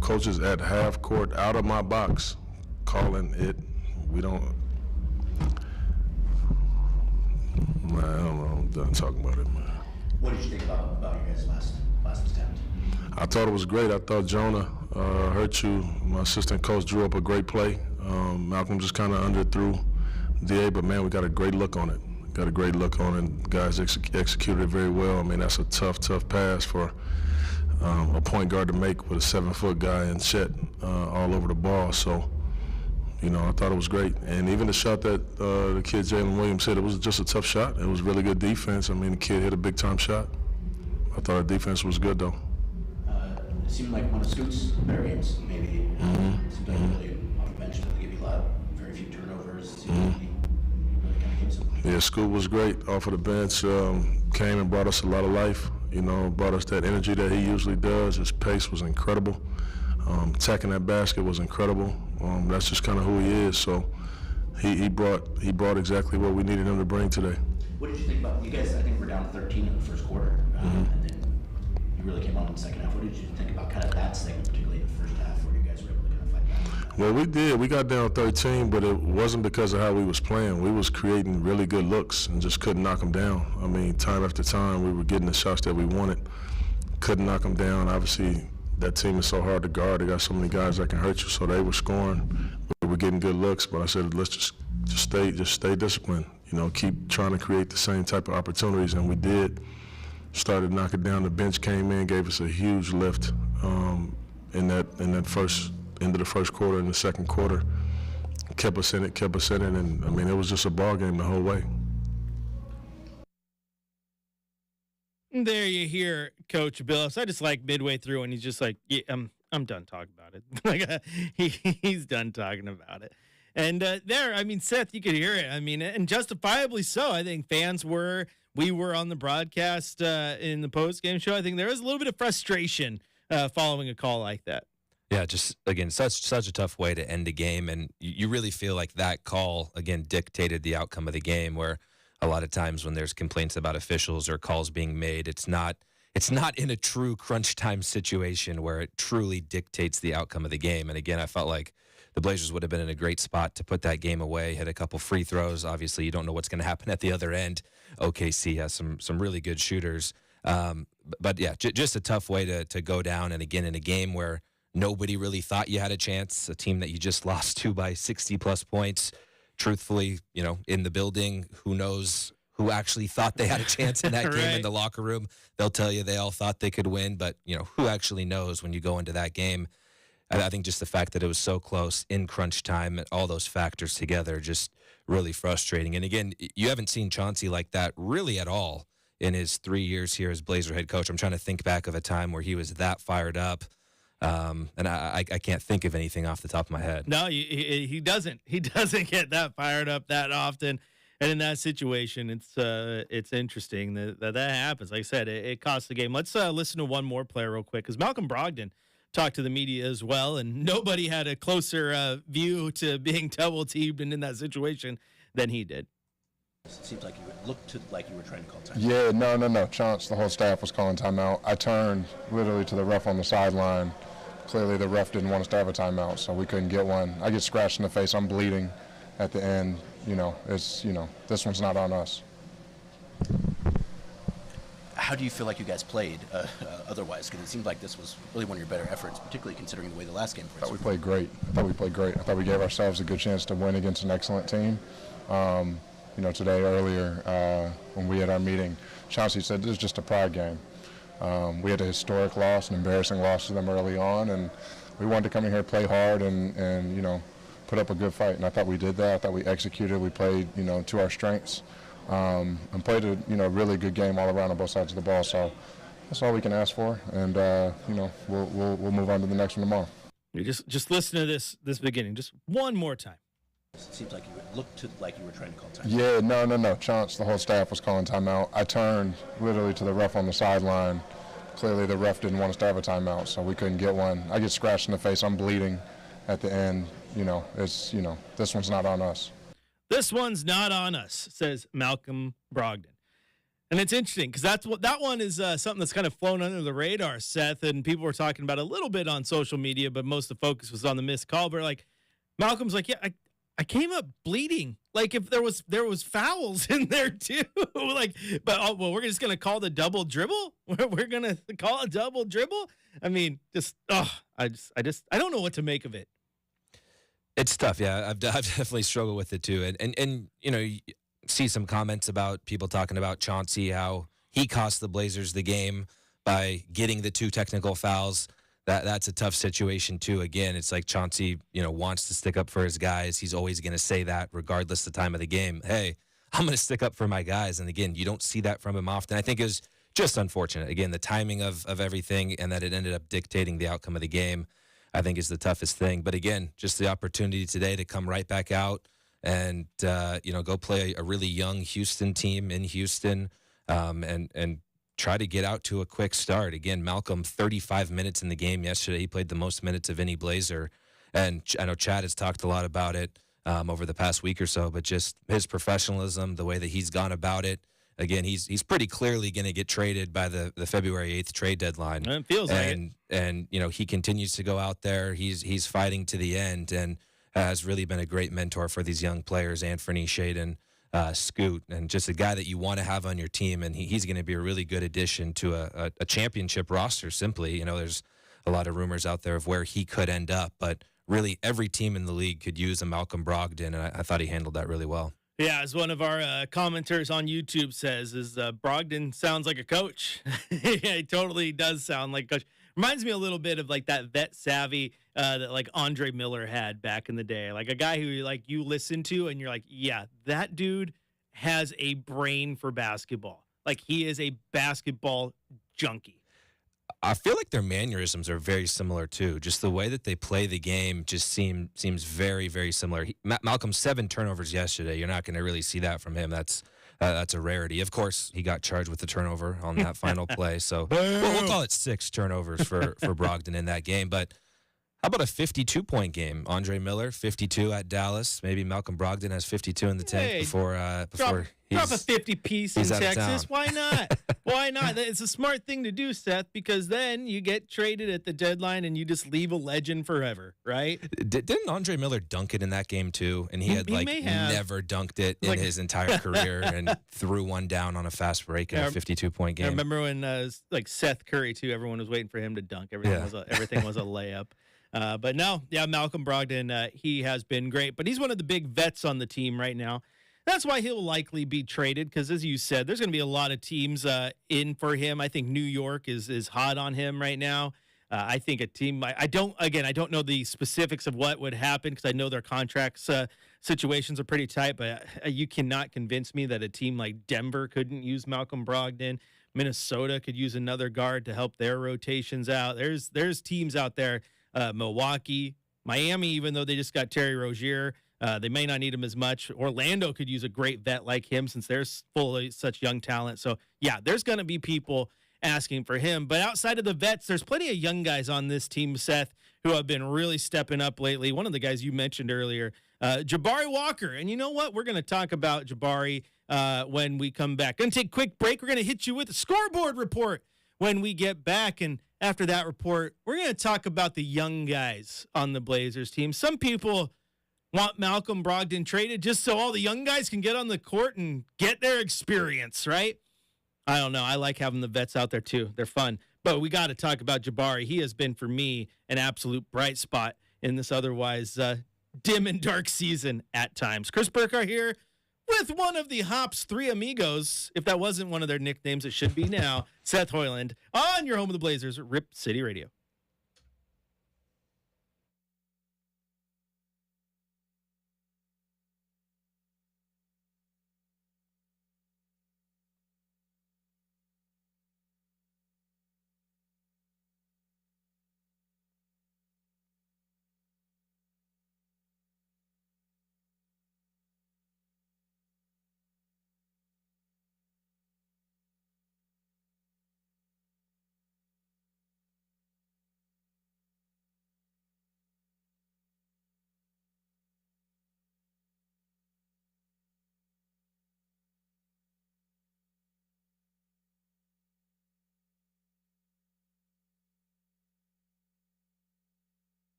Coaches at half court, out of my box, calling it. We don't. Man, I don't know. I'm done talking about it, man. What did you think about your guys' last attempt? I thought it was great. I thought Jonah hurt you. My assistant coach drew up a great play. Malcolm just kind of underthrew DA, but man, we got a great look on it. Guys executed it very well. That's a tough pass for a point guard to make with a 7-foot guy and Chet all over the ball. So, I thought it was great. And even the shot that the kid Jalen Williams hit, it was just a tough shot. It was really good defense. The kid hit a big-time shot. I thought our defense was good, though. It seemed like one of Scoot's better games, maybe. It seemed like really off the bench, didn't give you a lot, very few turnovers. It seemed like he really kind of gave something. Yeah, Scoot was great off of the bench. Came and brought us a lot of life. Brought us that energy that he usually does. His pace was incredible. Attacking that basket was incredible. That's just kind of who he is. So he brought exactly what we needed him to bring today. What did you think about, you guys, I think we're down 13 in the first quarter, and then you really came on in the second half. What did you think about kind of that segment, particularly in the first half, where you guys were able to kind of fight back? Well, we did. We got down 13, but it wasn't because of how we was playing. We was creating really good looks and just couldn't knock them down. Time after time, we were getting the shots that we wanted. Couldn't knock them down. Obviously, that team is so hard to guard. They got so many guys that can hurt you, so they were scoring. We were getting good looks, but I said, let's just stay disciplined. Keep trying to create the same type of opportunities, and we did. Started knocking down. The bench came in, gave us a huge lift in that first end of the first quarter and the second quarter. Kept us in it, and it was just a ball game the whole way. There you hear Coach Billups. I just like midway through, and he's just like, yeah, I'm done talking about it. He's done talking about it. And Seth, you could hear it. And justifiably so. I think we were on the broadcast in the post-game show. I think there was a little bit of frustration following a call like that. Yeah, just, again, such a tough way to end a game. And you really feel like that call, again, dictated the outcome of the game, where a lot of times when there's complaints about officials or calls being made, it's not in a true crunch time situation where it truly dictates the outcome of the game. And again, I felt like the Blazers would have been in a great spot to put that game away, hit a couple free throws. Obviously, you don't know what's going to happen at the other end. OKC has some really good shooters. But yeah, just a tough way to go down. And again, in a game where nobody really thought you had a chance, a team that you just lost to by 60-plus points. Truthfully, in the building, who knows who actually thought they had a chance in that game in the locker room. They'll tell you they all thought they could win, but, who actually knows when you go into that game. I think just the fact that it was so close in crunch time, all those factors together, just really frustrating. And again, you haven't seen Chauncey like that really at all in his 3 years here as Blazer head coach. I'm trying to think back of a time where he was that fired up. And I can't think of anything off the top of my head. No, he doesn't. He doesn't get that fired up that often. And in that situation, it's interesting that happens. Like I said, it costs the game. Let's listen to one more player real quick, because Malcolm Brogdon talked to the media as well, and nobody had a closer view to being double-teamed and in that situation than he did. It seems like you looked like you were trying to call timeout. Yeah, no. Chance, the whole staff was calling timeout. I turned literally to the ref on the sideline. Clearly the ref didn't want us to have a timeout, so we couldn't get one. I get scratched in the face. I'm bleeding at the end. This one's not on us. How do you feel like you guys played otherwise? Because it seemed like this was really one of your better efforts, particularly considering the way the last game I thought we played great. I thought we gave ourselves a good chance to win against an excellent team. Today earlier when we had our meeting, Chauncey said this is just a pride game. We had a historic loss, an embarrassing loss to them early on, and we wanted to come in here, play hard, and put up a good fight. And I thought we did that. I thought we executed. We played, to our strengths, and played a really good game all around on both sides of the ball. So that's all we can ask for, and we'll move on to the next one tomorrow. You just listen to this beginning just one more time. It seems like you looked like you were trying to call timeout. Yeah, no. Chance, the whole staff was calling timeout. I turned literally to the ref on the sideline. Clearly the ref didn't want us to have a timeout, so we couldn't get one. I get scratched in the face. I'm bleeding at the end. This one's not on us. This one's not on us, says Malcolm Brogdon. And it's interesting because that one is something that's kind of flown under the radar, Seth, and people were talking about a little bit on social media, but most of the focus was on the missed call. But Malcolm's like, yeah, I came up bleeding. Like if there was fouls in there too. We're just gonna call the double dribble. We're gonna call a double dribble. I mean, I don't know what to make of it. It's tough, yeah. I've definitely struggled with it too, and you see some comments about people talking about Chauncey, how he cost the Blazers the game by getting the 2 technical fouls. That's a tough situation too. Again, it's like Chauncey, wants to stick up for his guys. He's always going to say that regardless the time of the game. Hey, I'm going to stick up for my guys. And again, you don't see that from him often. I think it was just unfortunate. Again, the timing of everything and that it ended up dictating the outcome of the game, I think is the toughest thing. But again, just the opportunity today to come right back out and, go play a really young Houston team in Houston and try to get out to a quick start. Again, Malcolm, 35 minutes in the game yesterday. He played the most minutes of any Blazer. And I know Chad has talked a lot about it over the past week or so, but just his professionalism, the way that he's gone about it. Again, he's pretty clearly going to get traded by the February 8th trade deadline. It feels like it. And he continues to go out there. He's fighting to the end and has really been a great mentor for these young players, Anthony, Shaden, Scoot, and just a guy that you want to have on your team. And he's going to be a really good addition to a championship roster, simply. There's a lot of rumors out there of where he could end up, but really every team in the league could use a Malcolm Brogdon, and I thought he handled that really well. Yeah, as one of our commenters on YouTube says, Brogdon sounds like a coach. Yeah, he totally does sound like a coach. Reminds me a little bit of that vet savvy that Andre Miller had back in the day. Like a guy who you listen to and you're like, yeah, that dude has a brain for basketball. Like he is a basketball junkie. I feel like their mannerisms are very similar too. Just the way that they play the game just seems very, very similar. Malcolm, 7 turnovers yesterday. You're not going to really see that from him. That's a rarity. Of course, he got charged with the turnover on that final play. So we'll call it 6 turnovers for Brogdon in that game. But How about a 52-point game? Andre Miller, 52 at Dallas. Maybe Malcolm Brogdon has 52 in the tank Hey, before drop a 50 piece in he's out of Texas. town. Why not? Why not? It's a smart thing to do, Seth, because then you get traded at the deadline and you just leave a legend forever, right? Didn't Andre Miller dunk it in that game too? And he had may have. never dunked it in his entire career and threw one down on a fast break in a 52-point game. I remember when Seth Curry too. Everyone was waiting for him to dunk. Everything was a layup. But no, Malcolm Brogdon, he has been great, but he's one of the big vets on the team right now. That's why he'll likely be traded because, as you said, there's going to be a lot of teams in for him. I think New York is hot on him right now. I think a team. I don't know the specifics of what would happen because I know their contracts situations are pretty tight. But you cannot convince me that a team like Denver couldn't use Malcolm Brogdon. Minnesota could use another guard to help their rotations out. There's teams out there. Milwaukee, Miami, even though they just got Terry Rozier, they may not need him as much. Orlando could use a great vet like him since they're full of such young talent. So, yeah, there's going to be people asking for him. But outside of the vets, there's plenty of young guys on this team, Seth, who have been really stepping up lately. One of the guys you mentioned earlier, Jabari Walker. And you know what? We're going to talk about Jabari when we come back. Going to take a quick break. We're going to hit you with a scoreboard report when we get back. And after that report, we're going to talk about the young guys on the Blazers team. Some people want Malcolm Brogdon traded just so all the young guys can get on the court and get their experience, right? I don't know. I like having the vets out there too. They're fun. But we got to talk about Jabari. He has been, for me, an absolute bright spot in this otherwise dim and dark season at times. Chris Burkhardt here with one of the Hops three amigos. If that wasn't one of their nicknames, it should be now. Seth Hoiland on your home of the Blazers, Rip City Radio.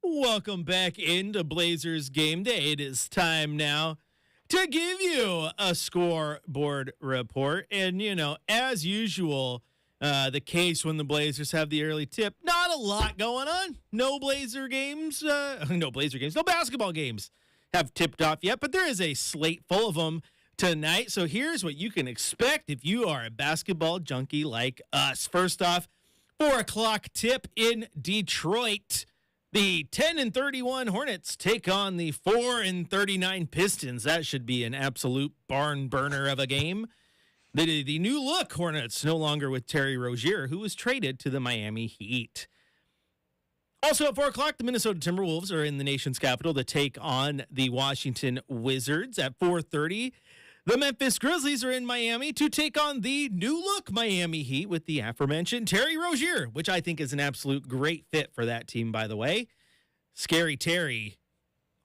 Welcome back into Blazers Game Day. It is time now to give you a scoreboard report. And, as usual, the case when the Blazers have the early tip, not a lot going on. No basketball games have tipped off yet, but there is a slate full of them tonight. So here's what you can expect if you are a basketball junkie like us. First off, 4 o'clock tip in Detroit. The 10-31 Hornets take on the 4-39 Pistons. That should be an absolute barn burner of a game. The new look Hornets, no longer with Terry Rozier, who was traded to the Miami Heat. Also at 4 o'clock, the Minnesota Timberwolves are in the nation's capital to take on the Washington Wizards. At 4:30, the Memphis Grizzlies are in Miami to take on the new look Miami Heat with the aforementioned Terry Rozier, which I think is an absolute great fit for that team, by the way. Scary Terry,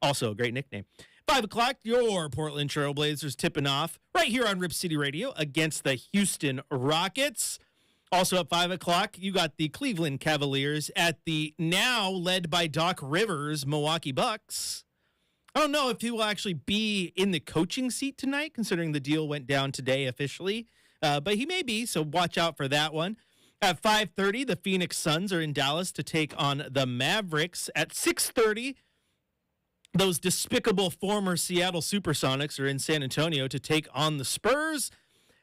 also a great nickname. 5 o'clock, your Portland Trail Blazers tipping off right here on Rip City Radio against the Houston Rockets. Also at 5 o'clock, you got the Cleveland Cavaliers at the now led by Doc Rivers Milwaukee Bucks. I don't know if he will actually be in the coaching seat tonight, considering the deal went down today officially, but he may be, so watch out for that one. At 5:30, the Phoenix Suns are in Dallas to take on the Mavericks. At 6:30, those despicable former Seattle Supersonics are in San Antonio to take on the Spurs.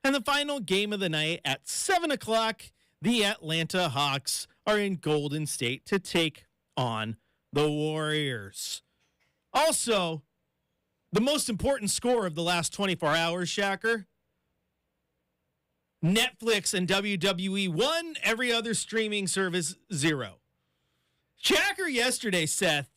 And the final game of the night at 7 o'clock, the Atlanta Hawks are in Golden State to take on the Warriors. Also, the most important score of the last 24 hours, Shacker, Netflix and WWE 1, every other streaming service 0. Shacker yesterday, Seth,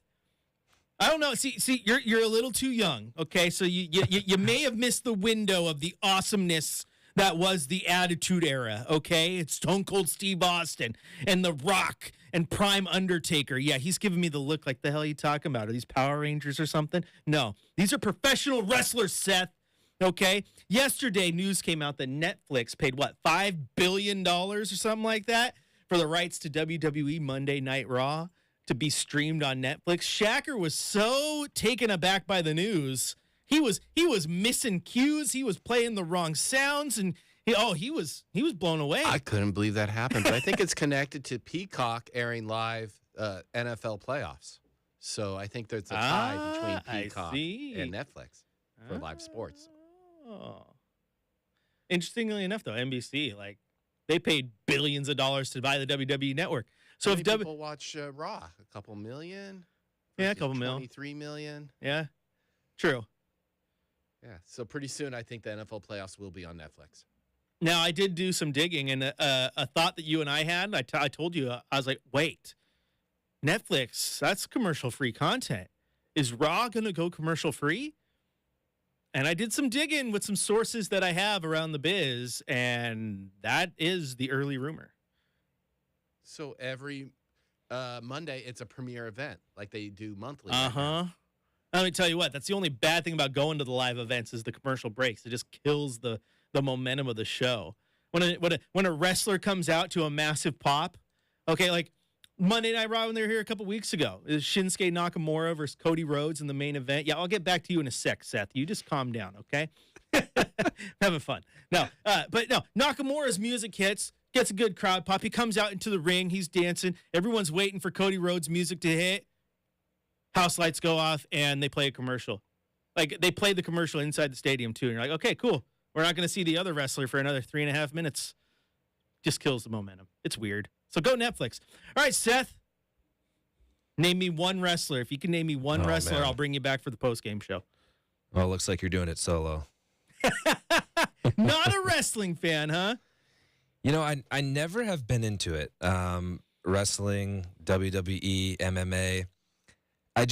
I don't know. See, you're a little too young, okay? So you may have missed the window of the awesomeness that was the Attitude Era, okay? It's Stone Cold Steve Austin and The Rock and Prime Undertaker. Yeah, he's giving me the look like, the hell are you talking about? Are these Power Rangers or something? No, these are professional wrestlers, Seth, okay? Yesterday, news came out that Netflix paid, $5 billion or something like that for the rights to WWE Monday Night Raw to be streamed on Netflix. Shacker was so taken aback by the news. He was missing cues. He was playing the wrong sounds, and he was blown away. I couldn't believe that happened, but I think it's connected to Peacock airing live NFL playoffs. So I think there's a tie between Peacock and Netflix for live sports. Oh. Interestingly enough, though, NBC, they paid billions of dollars to buy the WWE network. So if people watch Raw, a couple million, a couple million, 23 million. Yeah, true. Yeah, so pretty soon I think the NFL playoffs will be on Netflix. Now, I did do some digging, and a thought that you and I had, I told you, I was like, wait, Netflix, that's commercial-free content. Is Raw going to go commercial-free? And I did some digging with some sources that I have around the biz, and that is the early rumor. So every Monday, it's a premiere event, like they do monthly. Uh-huh. Let me tell you what, that's the only bad thing about going to the live events is the commercial breaks. It just kills the momentum of the show. When a wrestler comes out to a massive pop, okay, like Monday Night Raw when they were here a couple weeks ago, is Shinsuke Nakamura versus Cody Rhodes in the main event. Yeah, I'll get back to you in a sec, Seth. You just calm down, okay? Having fun. But Nakamura's music hits. Gets a good crowd pop. He comes out into the ring. He's dancing. Everyone's waiting for Cody Rhodes' music to hit. House lights go off, and they play a commercial. They play the commercial inside the stadium, too. And you're like, okay, cool. We're not going to see the other wrestler for another 3.5 minutes. Just kills the momentum. It's weird. So go Netflix. All right, Seth. Name me one wrestler. If you can name me one wrestler, man, I'll bring you back for the post-game show. Well, it looks like you're doing it solo. Not a wrestling fan, huh? I never have been into it. Wrestling, WWE, MMA. I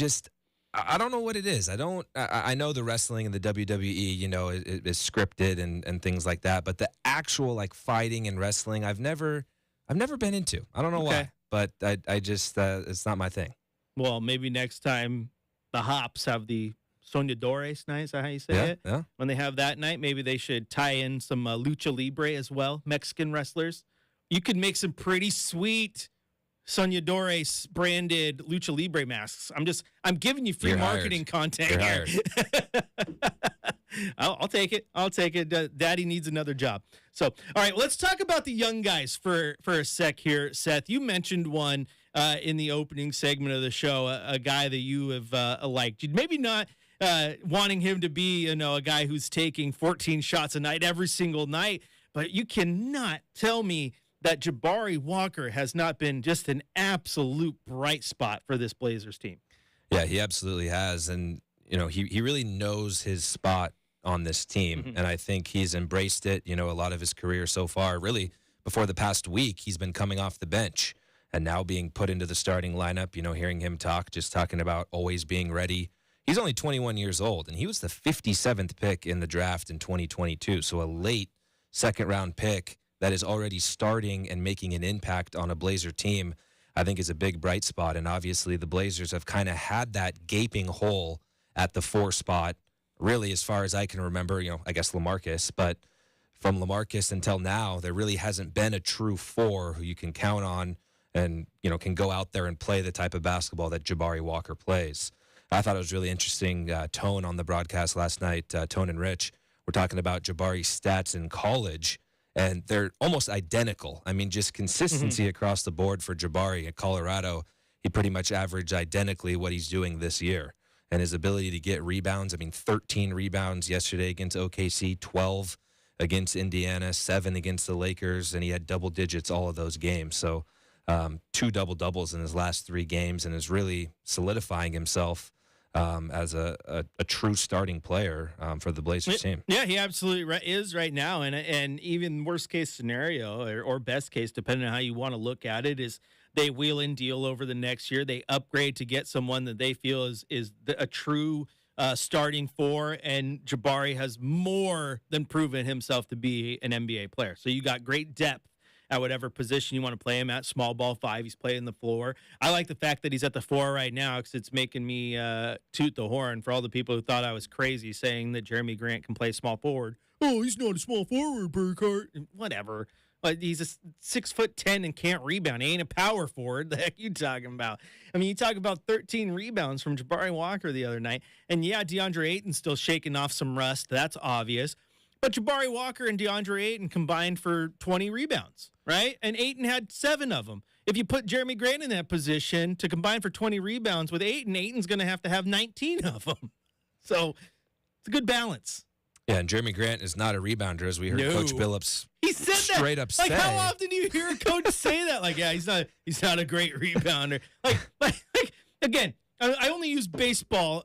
don't know what it is. I know the wrestling and the WWE, is scripted and things like that. But the actual fighting and wrestling, I've never been into. I don't know why, but I just it's not my thing. Well, maybe next time the Hops have the Soñadores night, is that how you say it? Yeah. When they have that night, maybe they should tie in some Lucha Libre as well, Mexican wrestlers. You could make some pretty sweet Soñadores branded Lucha Libre masks. I'm giving you free You're marketing content You're here. hired. I'll take it. I'll take it. Daddy needs another job. So, all right, let's talk about the young guys for a sec here. Seth, you mentioned one in the opening segment of the show, a guy that you have liked. Maybe not wanting him to be, a guy who's taking 14 shots a night every single night, but you cannot tell me that Jabari Walker has not been just an absolute bright spot for this Blazers team. Yeah, he absolutely has. And, he really knows his spot on this team. Mm-hmm. And I think he's embraced it, a lot of his career so far. Really, before the past week, he's been coming off the bench and now being put into the starting lineup, hearing him talking about always being ready. He's only 21 years old, and he was the 57th pick in the draft in 2022. So a late second-round pick that is already starting and making an impact on a Blazer team, I think is a big bright spot. And obviously the Blazers have kind of had that gaping hole at the 4 spot, really, as far as I can remember, I guess LaMarcus. But from LaMarcus until now, there really hasn't been a true 4 who you can count on and, can go out there and play the type of basketball that Jabari Walker plays. I thought it was really interesting tone on the broadcast last night. Tone and Rich were talking about Jabari's stats in college, and they're almost identical. I mean, just consistency across the board for Jabari at Colorado. He pretty much averaged identically what he's doing this year. And his ability to get rebounds, 13 rebounds yesterday against OKC, 12 against Indiana, 7 against the Lakers, and he had double digits all of those games. So 2 double-doubles in his last 3 games, and is really solidifying himself as a true starting player for the Blazers team. Yeah, he absolutely is right now. And even worst case scenario or best case, depending on how you want to look at it, is they wheel and deal over the next year. They upgrade to get someone that they feel is a true starting 4. And Jabari has more than proven himself to be an NBA player. So you got great depth at whatever position you want to play him at. Small ball 5, he's playing the floor. I like the fact that he's at the 4 right now because it's making me toot the horn for all the people who thought I was crazy saying that Jeremy Grant can play small forward. Oh, he's not a small forward, Burkhardt. Whatever. But he's a 6'10" and can't rebound. He ain't a power forward. The heck you talking about? You talk about 13 rebounds from Jabari Walker the other night. And yeah, DeAndre Ayton's still shaking off some rust. That's obvious. But Jabari Walker and DeAndre Ayton combined for 20 rebounds, right? And Ayton had 7 of them. If you put Jeremy Grant in that position to combine for 20 rebounds with Ayton, Ayton's going to have 19 of them. So it's a good balance. Yeah, and Jeremy Grant is not a rebounder, as we heard Coach Billups he said straight up say. How often do you hear a coach say that? He's not a great rebounder. Again, I only use baseball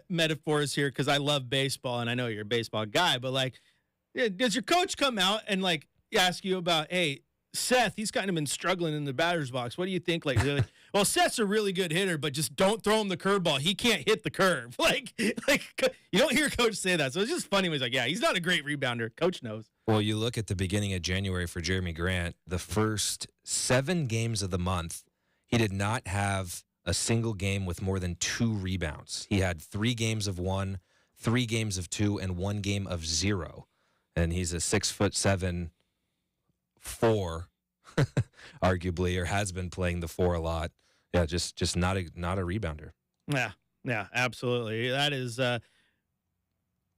metaphors here because I love baseball, and I know you're a baseball guy, but does your coach come out and ask you about, hey, Seth, he's kind of been struggling in the batter's box. What do you think? Well, Seth's a really good hitter, but just don't throw him the curveball. He can't hit the curve. You don't hear coach say that. So it's just funny when he's yeah, he's not a great rebounder. Coach knows. Well, you look at the beginning of January for Jeremy Grant, the first 7 games of the month, he did not have a single game with more than 2 rebounds. He had 3 games of 1, 3 games of 2, and 1 game of 0. And he's a 6'7", 4, arguably, or has been playing the 4 a lot. Yeah, just not a rebounder. Yeah, absolutely. That is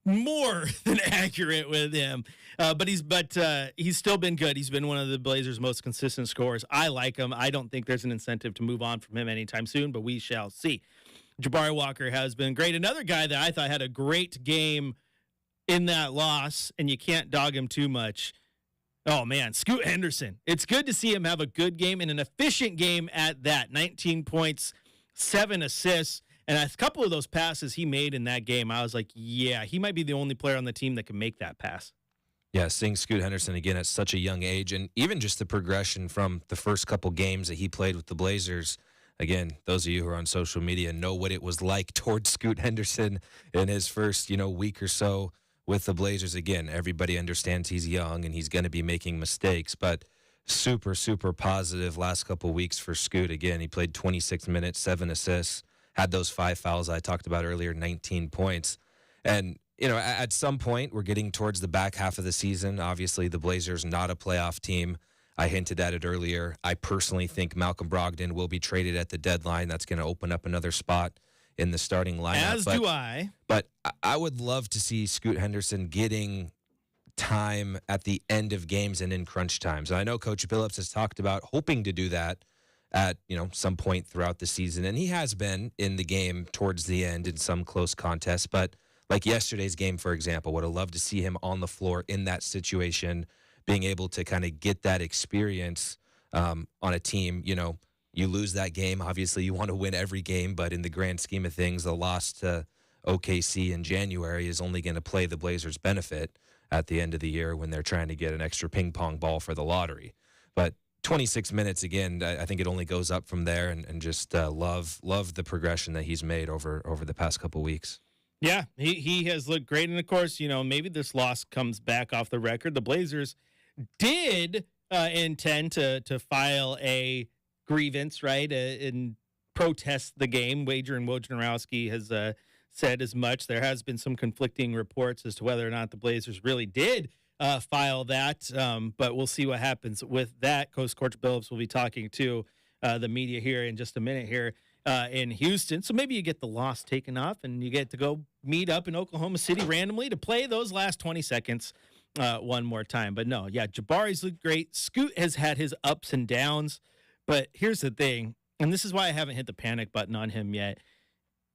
more than accurate with him. But he's still been good. He's been one of the Blazers' most consistent scorers. I like him. I don't think there's an incentive to move on from him anytime soon, but we shall see. Jabari Walker has been great. Another guy that I thought had a great game in that loss, and you can't dog him too much. Oh, man, Scoot Henderson. It's good to see him have a good game and an efficient game at that. 19 points, 7 assists, and a couple of those passes he made in that game, I was like, yeah, he might be the only player on the team that can make that pass. Yeah, seeing Scoot Henderson again at such a young age, and even just the progression from the first couple games that he played with the Blazers. Again, those of you who are on social media know what it was like towards Scoot Henderson in his first, week or so with the Blazers. Again, everybody understands he's young and he's going to be making mistakes, but super, super positive last couple weeks for Scoot. Again, he played 26 minutes, 7 assists, had those 5 fouls I talked about earlier, 19 points. And, at some point, we're getting towards the back half of the season. Obviously, the Blazers not a playoff team. I hinted at it earlier. I personally think Malcolm Brogdon will be traded at the deadline. That's going to open up another spot in the starting lineup. As do I. But I would love to see Scoot Henderson getting time at the end of games and in crunch times. And I know Coach Billups has talked about hoping to do that at some point throughout the season, and he has been in the game towards the end in some close contests. But like yesterday's game, for example, would have loved to see him on the floor in that situation, being able to kind of get that experience on a team. You lose that game, obviously you want to win every game, but in the grand scheme of things, the loss to OKC in January is only going to play the Blazers' benefit at the end of the year when they're trying to get an extra ping pong ball for the lottery. But 26 minutes, again, I think it only goes up from there, and just love the progression that he's made over the past couple weeks. Yeah, he has looked great. And, of course, maybe this loss comes back off the record. The Blazers did intend to file a grievance, right, and protest the game. Adrian Wojnarowski has said as much. There has been some conflicting reports as to whether or not the Blazers really did file that, but we'll see what happens with that. Coach Billups will be talking to the media here in just a minute here in Houston. So maybe you get the loss taken off and you get to go meet up in Oklahoma City randomly to play those last 20 seconds one more time. But no, yeah, Jabari's looked great. Scoot has had his ups and downs, but here's the thing, and this is why I haven't hit the panic button on him yet,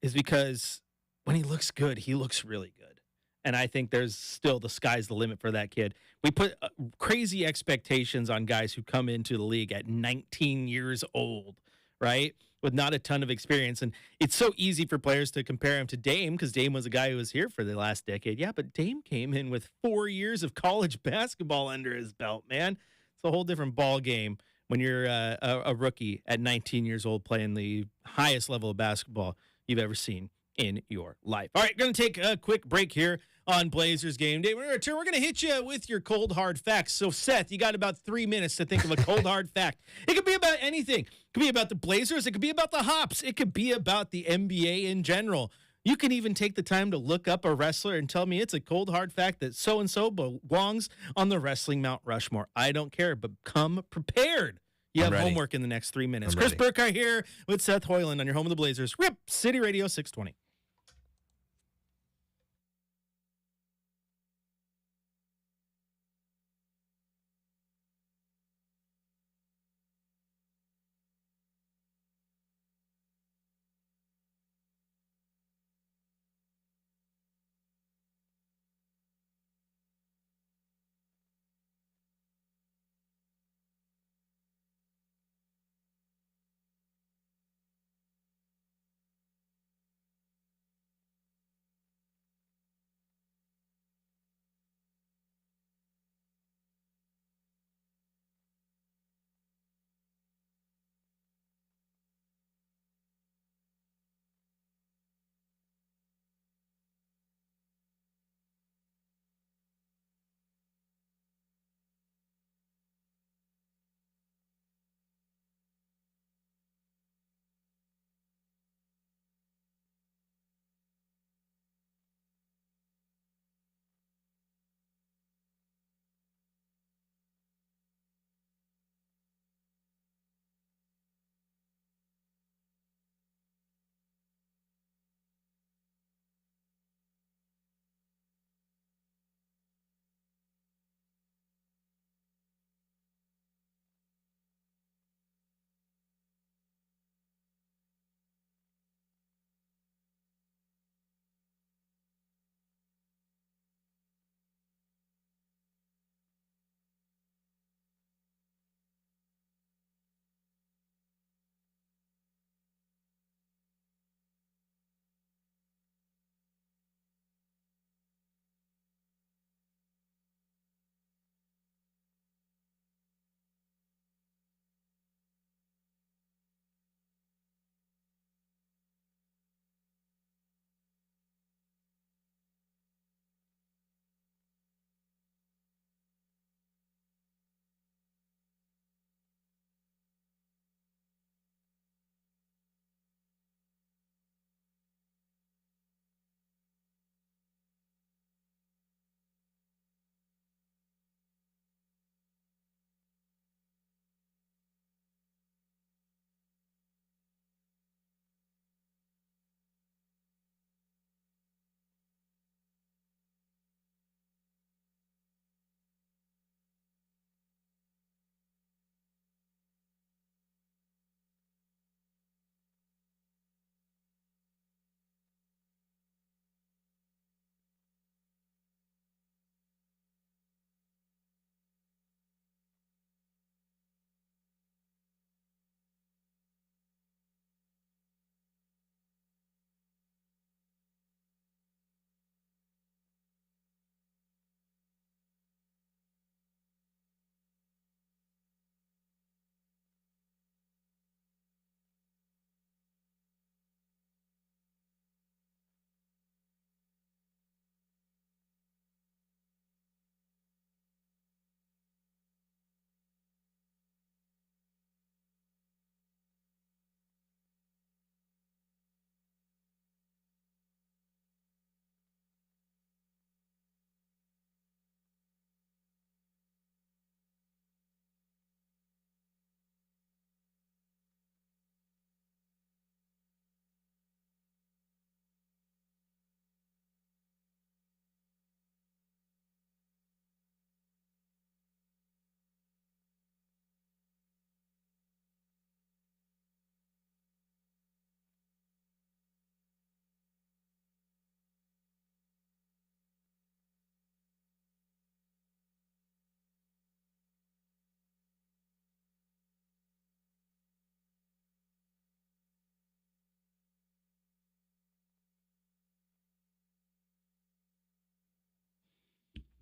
is because when he looks good, he looks really good. And I think there's still the sky's the limit for that kid. We put crazy expectations on guys who come into the league at 19 years old, right? With not a ton of experience. And it's so easy for players to compare him to Dame because Dame was a guy who was here for the last decade. Yeah, but Dame came in with 4 years of college basketball under his belt, man. It's a whole different ball game when you're a rookie at 19 years old playing the highest level of basketball you've ever seen in your life. All right, going to take a quick break here on Blazers Game Day. When we return, we're going to hit you with your cold, hard facts. So, Seth, you got about 3 minutes to think of a cold, hard fact. It could be about anything. It could be about the Blazers. It could be about the Hops. It could be about the NBA in general. You can even take the time to look up a wrestler and tell me it's a cold, hard fact that so-and-so belongs on the wrestling Mount Rushmore. I don't care, but come prepared. You have homework in the next 3 minutes. Chris Burkhardt here with Seth Hoiland on your home of the Blazers. Rip City Radio 620.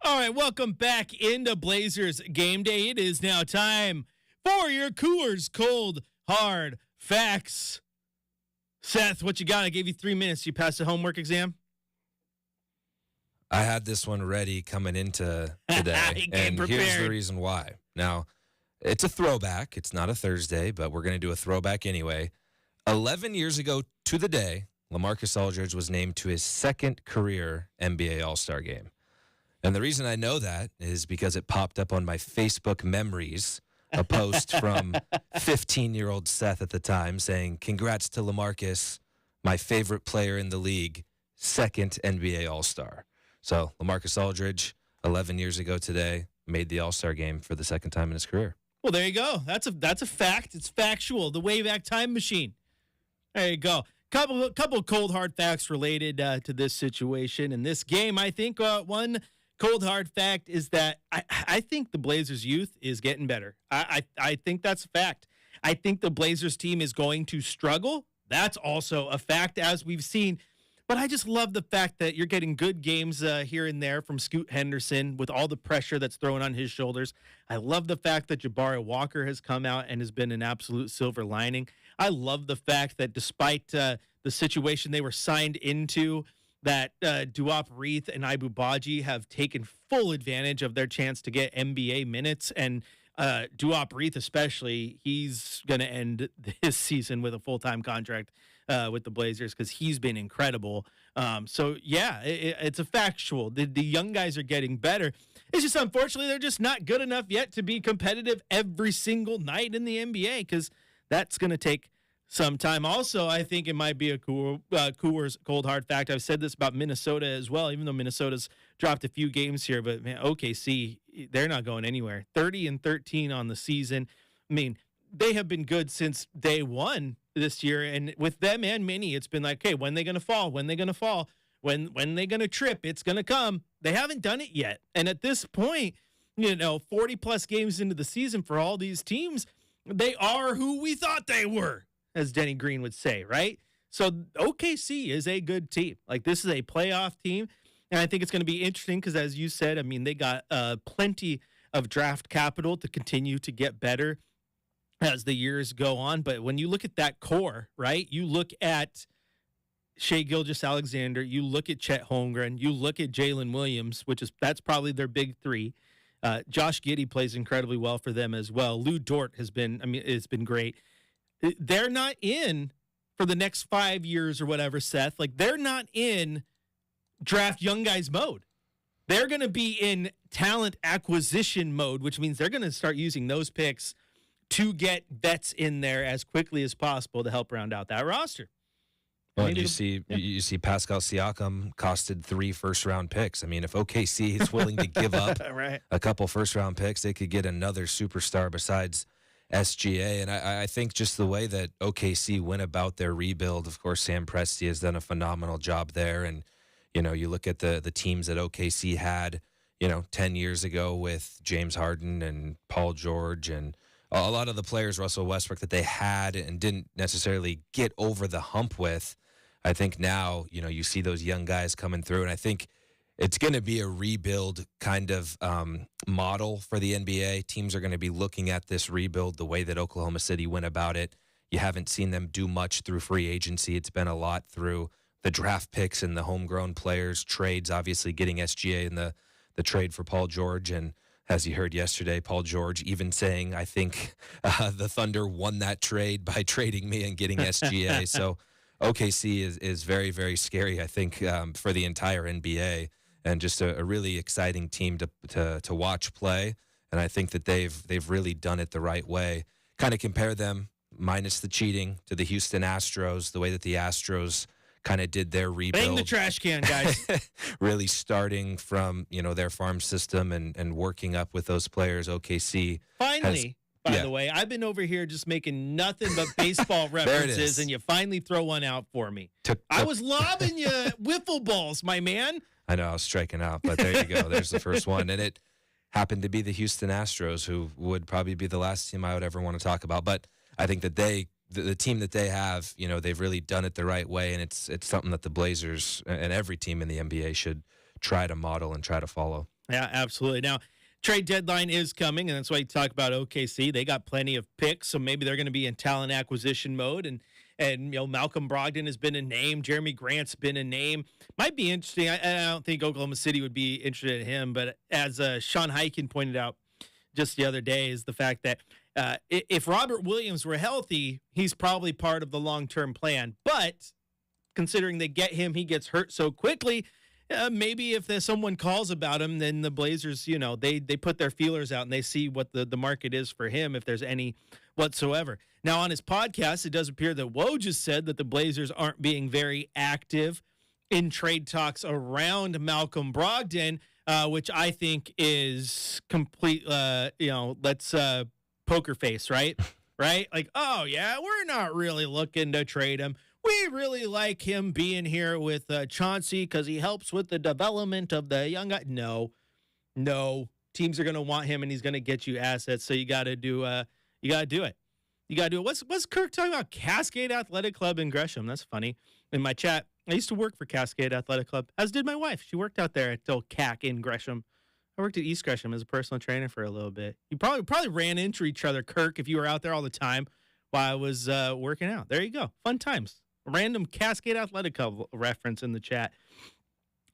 All right, welcome back into Blazers Game Day. It is now time for your Coors Cold Hard Facts. Seth, what you got? I gave you 3 minutes. You passed the homework exam? I had this one ready coming into today, and here's the reason why. Now, it's a throwback. It's not a Thursday, but we're going to do a throwback anyway. 11 years ago to the day, LaMarcus Aldridge was named to his second career NBA All-Star game. And the reason I know that is because it popped up on my Facebook memories, a post from 15-year-old Seth at the time saying, "Congrats to LaMarcus, my favorite player in the league, second NBA All-Star." So LaMarcus Aldridge, 11 years ago today, made the All-Star game for the second time in his career. Well, there you go. That's a fact. It's factual. The Wayback Time Machine. There you go. Couple cold hard facts related to this situation and this game. I think one cold hard fact is that I think the Blazers youth is getting better. I think that's a fact. I think the Blazers team is going to struggle. That's also a fact, as we've seen. But I just love the fact that you're getting good games here and there from Scoot Henderson with all the pressure that's thrown on his shoulders. I love the fact that Jabari Walker has come out and has been an absolute silver lining. I love the fact that despite the situation they were signed into, that Duop Reith and Ibu Baji have taken full advantage of their chance to get NBA minutes. And Duop Reith especially, he's going to end this season with a full-time contract with the Blazers because he's been incredible. So, yeah, it's a factual. The young guys are getting better. It's just unfortunately they're just not good enough yet to be competitive every single night in the NBA because that's going to take some time. Also, I think it might be a Coors cold hard fact. I've said this about Minnesota as well, even though Minnesota's dropped a few games here. But, man, OKC, they're not going anywhere. 30-13 on the season. I mean, they have been good since day one this year. And with them and Minnie, it's been like, hey, when they going to fall? When they going to fall? When they going to trip? It's going to come. They haven't done it yet. And at this point, 40-plus games into the season for all these teams, they are who we thought they were, as Denny Green would say, right? So OKC is a good team. Like, this is a playoff team, and I think it's going to be interesting because, as you said, I mean, they got plenty of draft capital to continue to get better as the years go on. But when you look at that core, right, you look at Shai Gilgeous-Alexander, you look at Chet Holmgren, you look at Jalen Williams, that's probably their big three. Josh Giddey plays incredibly well for them as well. Lou Dort it's been great. They're not in for the next 5 years or whatever, Seth. Like, they're not in draft young guys mode. They're going to be in talent acquisition mode, which means they're going to start using those picks to get vets in there as quickly as possible to help round out that roster. Well, and you see Pascal Siakam costed 3 first-round picks. I mean, if OKC is willing to give up right. a couple first-round picks, they could get another superstar besides SGA. And I think just the way that OKC went about their rebuild, of course, Sam Presti has done a phenomenal job there. And, you look at the teams that OKC had, 10 years ago with James Harden and Paul George and a lot of the players, Russell Westbrook, that they had and didn't necessarily get over the hump with. I think now, you see those young guys coming through, and I think it's going to be a rebuild kind of model for the NBA. Teams are going to be looking at this rebuild the way that Oklahoma City went about it. You haven't seen them do much through free agency. It's been a lot through the draft picks and the homegrown players, trades, obviously getting SGA in the trade for Paul George. And as you heard yesterday, Paul George even saying, I think the Thunder won that trade by trading me and getting SGA. So OKC is very, very scary, I think, for the entire NBA, and just a really exciting team to watch play. And I think that they've really done it the right way. Kind of compare them, minus the cheating, to the Houston Astros, the way that the Astros kind of did their rebuild. Bang the trash can, guys. Really starting from, their farm system and working up with those players. OKC finally. By the way, I've been over here just making nothing but baseball references, and you finally throw one out for me. I was lobbing you wiffle balls, my man. I know, I was striking out, but there you go. There's the first one. And it happened to be the Houston Astros, who would probably be the last team I would ever want to talk about. But I think that the team that they have, they've really done it the right way, and it's something that the Blazers and every team in the NBA should try to model and try to follow. Yeah, absolutely. Now, trade deadline is coming, and that's why you talk about OKC. They got plenty of picks, so maybe they're going to be in talent acquisition mode. And Malcolm Brogdon has been a name. Jeremy Grant's been a name. Might be interesting. I don't think Oklahoma City would be interested in him, but as Sean Highkin pointed out just the other day, is the fact that if Robert Williams were healthy, he's probably part of the long-term plan. But considering they get him, he gets hurt so quickly. Maybe if there's someone calls about him, then the Blazers, they put their feelers out and they see what the market is for him, if there's any whatsoever. Now, on his podcast, it does appear that Woj just said that the Blazers aren't being very active in trade talks around Malcolm Brogdon, which I think is complete, let's poker face, right? Right? Like, oh, yeah, we're not really looking to trade him. We really like him being here with Chauncey because he helps with the development of the young guy. No. Teams are going to want him, and he's going to get you assets. So you got to do it. You got to do it. What's Kirk talking about? Cascade Athletic Club in Gresham. That's funny. In my chat, I used to work for Cascade Athletic Club, as did my wife. She worked out there at CAC in Gresham. I worked at East Gresham as a personal trainer for a little bit. You probably ran into each other, Kirk, if you were out there all the time while I was working out. There you go. Fun times. Random Cascade Athletic Club reference in the chat.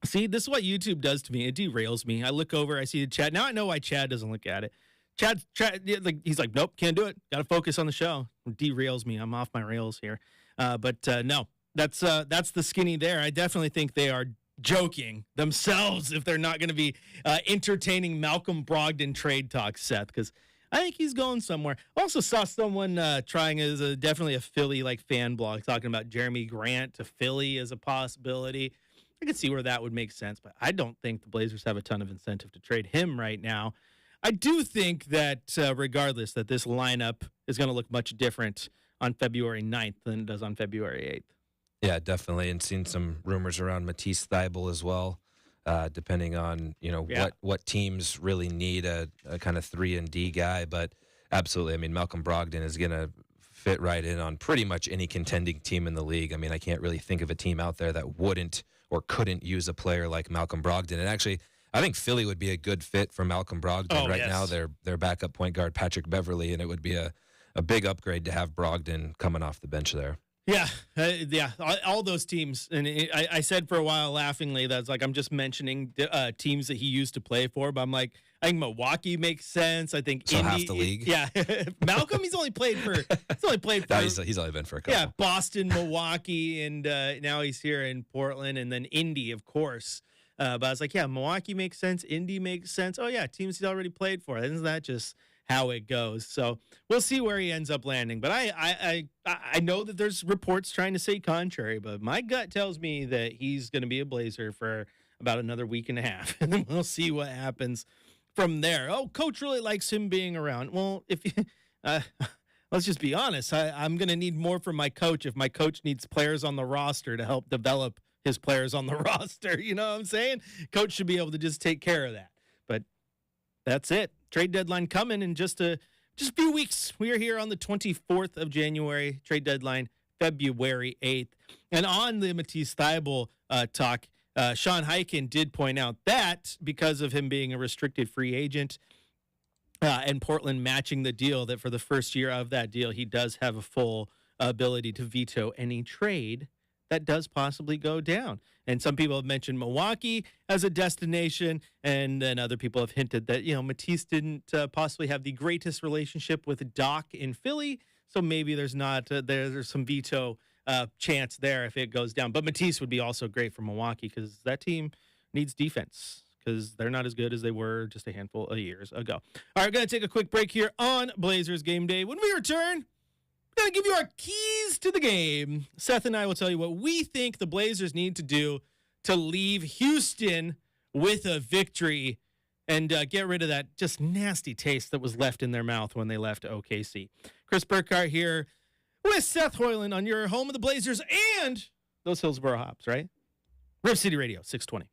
See, this is what YouTube does to me. It derails me. I look over, I see the chat. Now I know why Chad doesn't look at it. Chad, he's like, nope, can't do it. Got to focus on the show. It derails me. I'm off my rails here. But no, that's the skinny there. I definitely think they are joking themselves if they're not going to be entertaining Malcolm Brogdon trade talks, Seth, because I think he's going somewhere. Also saw someone trying as definitely a Philly fan blog talking about Jeremy Grant to Philly as a possibility. I could see where that would make sense, but I don't think the Blazers have a ton of incentive to trade him right now. I do think that regardless, that this lineup is going to look much different on February 9th than it does on February 8th. Yeah, definitely. And seen some rumors around Matisse Thybulle as well, depending on, what teams really need a kind of 3-and-D guy. But absolutely, I mean, Malcolm Brogdon is going to fit right in on pretty much any contending team in the league. I mean, I can't really think of a team out there that wouldn't or couldn't use a player like Malcolm Brogdon. And actually, I think Philly would be a good fit for Malcolm Brogdon now. Their backup point guard, Patrick Beverley, and it would be a big upgrade to have Brogdon coming off the bench there. Yeah. All those teams. And I said for a while laughingly, that's like I'm just mentioning teams that he used to play for. But I'm like, I think Milwaukee makes sense. I think Indy, half the league. Yeah. Malcolm, he's only played for. He's only been for a couple. Yeah, Boston, Milwaukee, and now he's here in Portland, and then Indy, of course. But I was like, yeah, Milwaukee makes sense. Indy makes sense. Oh, yeah, teams he's already played for. Isn't that just how it goes? So we'll see where he ends up landing. But I know that there's reports trying to say contrary, but my gut tells me that he's going to be a Blazer for about another week and a half. And then we'll see what happens from there. Oh, coach really likes him being around. Well, if you, let's just be honest. I'm going to need more from my coach if my coach needs players on the roster to help develop his players on the roster. You know what I'm saying? Coach should be able to just take care of that. But that's it. Trade deadline coming in just a few weeks. We are here on the 24th of January. Trade deadline February 8th. And on the Matisse Thybulle talk, Sean Highkin did point out that because of him being a restricted free agent and Portland matching the deal, that for the first year of that deal, he does have a full ability to veto any trade that does possibly go down. And some people have mentioned Milwaukee as a destination, and then other people have hinted that, Matisse didn't possibly have the greatest relationship with Doc in Philly, so maybe there's not there's some veto chance there if it goes down. But Matisse would be also great for Milwaukee because that team needs defense because they're not as good as they were just a handful of years ago. All right, going to take a quick break here on Blazers Game Day. When we return, we're going to give you our keys to the game. Seth and I will tell you what we think the Blazers need to do to leave Houston with a victory and get rid of that just nasty taste that was left in their mouth when they left OKC. Chris Burkhardt here with Seth Hoiland on your home of the Blazers and those Hillsborough Hops, right? Riv City Radio, 620.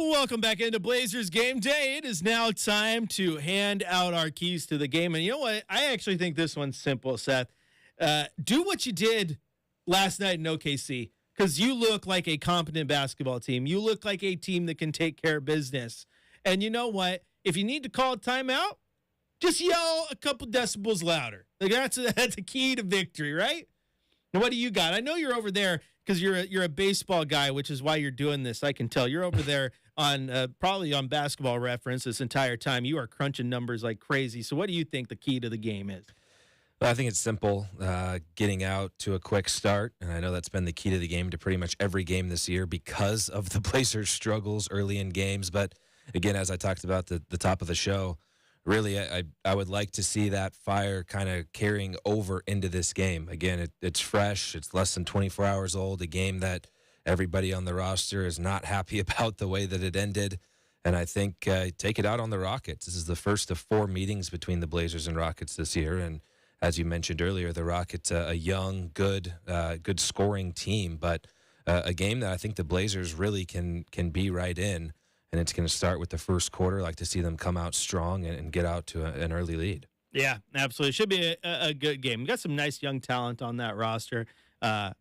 Welcome back into Blazers Game Day. It is now time to hand out our keys to the game. And you know what? I actually think this one's simple, Seth. Do what you did last night in OKC, because you look like a competent basketball team. You look like a team that can take care of business. And you know what? If you need to call a timeout, just yell a couple decibels louder. Like that's a key to victory, right? Now, what do you got? I know you're over there because you're a baseball guy, which is why you're doing this. I can tell you're over there on probably on Basketball Reference this entire time. You are crunching numbers like crazy. So what do you think the key to the game is? Well, I think it's simple, getting out to a quick start. And I know that's been the key to the game to pretty much every game this year because of the Blazers' struggles early in games. But again, as I talked about the top of the show, really, I would like to see that fire kind of carrying over into this game. Again, it's fresh. It's less than 24 hours old, a game that everybody on the roster is not happy about the way that it ended. And I think take it out on the Rockets. This is the first of 4 meetings between the Blazers and Rockets this year. And as you mentioned earlier, the Rockets, a young, good scoring team, but a game that I think the Blazers really can be right in. And it's going to start with the first quarter. I like to see them come out strong and get out to an early lead. Yeah, absolutely. Should be a good game. We got some nice young talent on that roster. I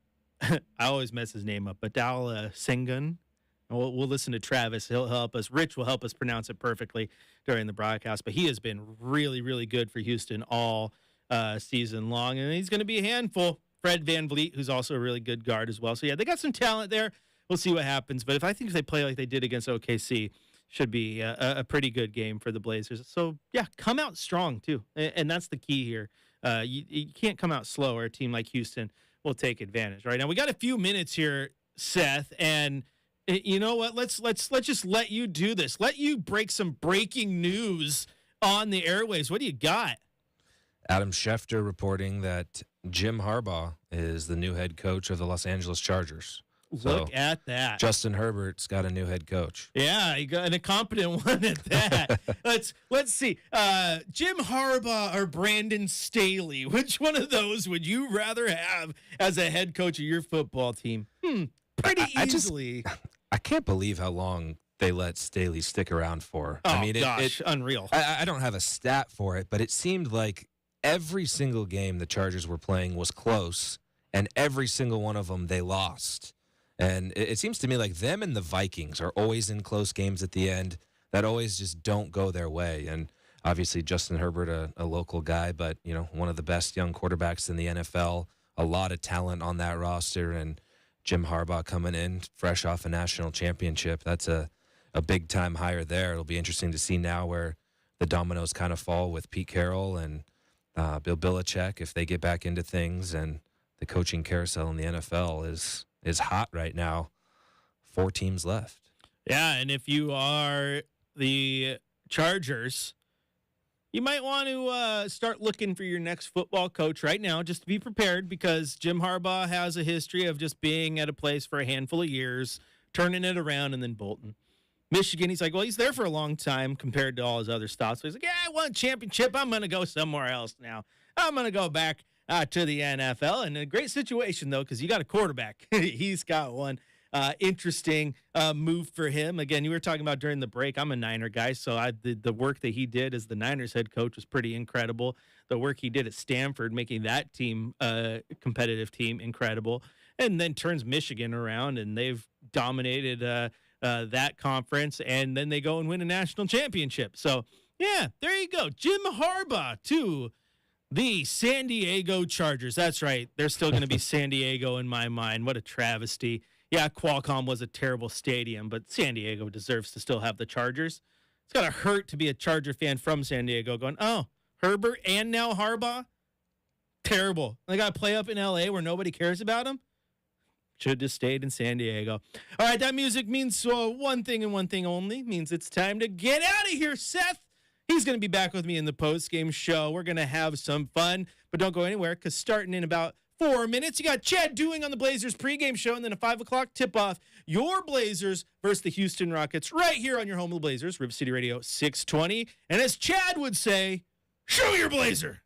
always mess his name up, but Dal Sengun. We'll listen to Travis. He'll help us. Rich will help us pronounce it perfectly during the broadcast. But he has been really, really good for Houston all season long, and he's going to be a handful. Fred VanVleet, who's also a really good guard as well. So, yeah, they got some talent there. We'll see what happens. But if they play like they did against OKC, should be a pretty good game for the Blazers. So, yeah, come out strong, too. And that's the key here. You can't come out slow, or a team like Houston will take advantage. Right now, we got a few minutes here, Seth, and you know what? Let's just let you do this. Let you break some breaking news on the airwaves. What do you got? Adam Schefter reporting that Jim Harbaugh is the new head coach of the Los Angeles Chargers. Look at that. Justin Herbert's got a new head coach. Yeah, he got an incompetent one at that. Let's see. Jim Harbaugh or Brandon Staley? Which one of those would you rather have as a head coach of your football team? Pretty easily. I can't believe how long they let Staley stick around for. Oh, I mean, gosh, unreal. I don't have a stat for it, but it seemed like every single game the Chargers were playing was close, and every single one of them they lost. And it seems to me like them and the Vikings are always in close games at the end that always just don't go their way. And obviously Justin Herbert, a local guy, but one of the best young quarterbacks in the NFL, a lot of talent on that roster, and Jim Harbaugh coming in fresh off a national championship. That's a big-time hire there. It'll be interesting to see now where the dominoes kind of fall with Pete Carroll and Bill Belichick if they get back into things. And the coaching carousel in the NFL is hot right now. 4 teams left. Yeah, and if you are the Chargers, you might want to start looking for your next football coach right now, just to be prepared, because Jim Harbaugh has a history of just being at a place for a handful of years, turning it around, and then bolting. Michigan, he's like, well, he's there for a long time compared to all his other stops. So he's like, yeah, I won a championship. I'm going to go somewhere else now. I'm going to go back to the NFL. And a great situation, though, because you got a quarterback. He's got one. Interesting move for him. Again, you were talking about during the break, I'm a Niner guy, so the work that he did as the Niners head coach was pretty incredible. The work he did at Stanford, making that team a competitive team, incredible. And then turns Michigan around, and they've dominated that conference, and then they go and win a national championship. So, yeah, there you go. Jim Harbaugh to the San Diego Chargers. That's right. They're still going to be San Diego in my mind. What a travesty. Yeah, Qualcomm was a terrible stadium, but San Diego deserves to still have the Chargers. It's got to hurt to be a Charger fan from San Diego going, oh, Herbert and now Harbaugh? Terrible. They got to play up in L.A. where nobody cares about them? Should have just stayed in San Diego. All right, that music means one thing and one thing only. Means it's time to get out of here, Seth. He's going to be back with me in the post-game show. We're going to have some fun, but don't go anywhere, because starting in about 4 minutes, you got Chad Doing on the Blazers pregame show, and then a 5 o'clock tip-off. Your Blazers versus the Houston Rockets right here on your home of the Blazers, River City Radio 620. And as Chad would say, show your Blazer.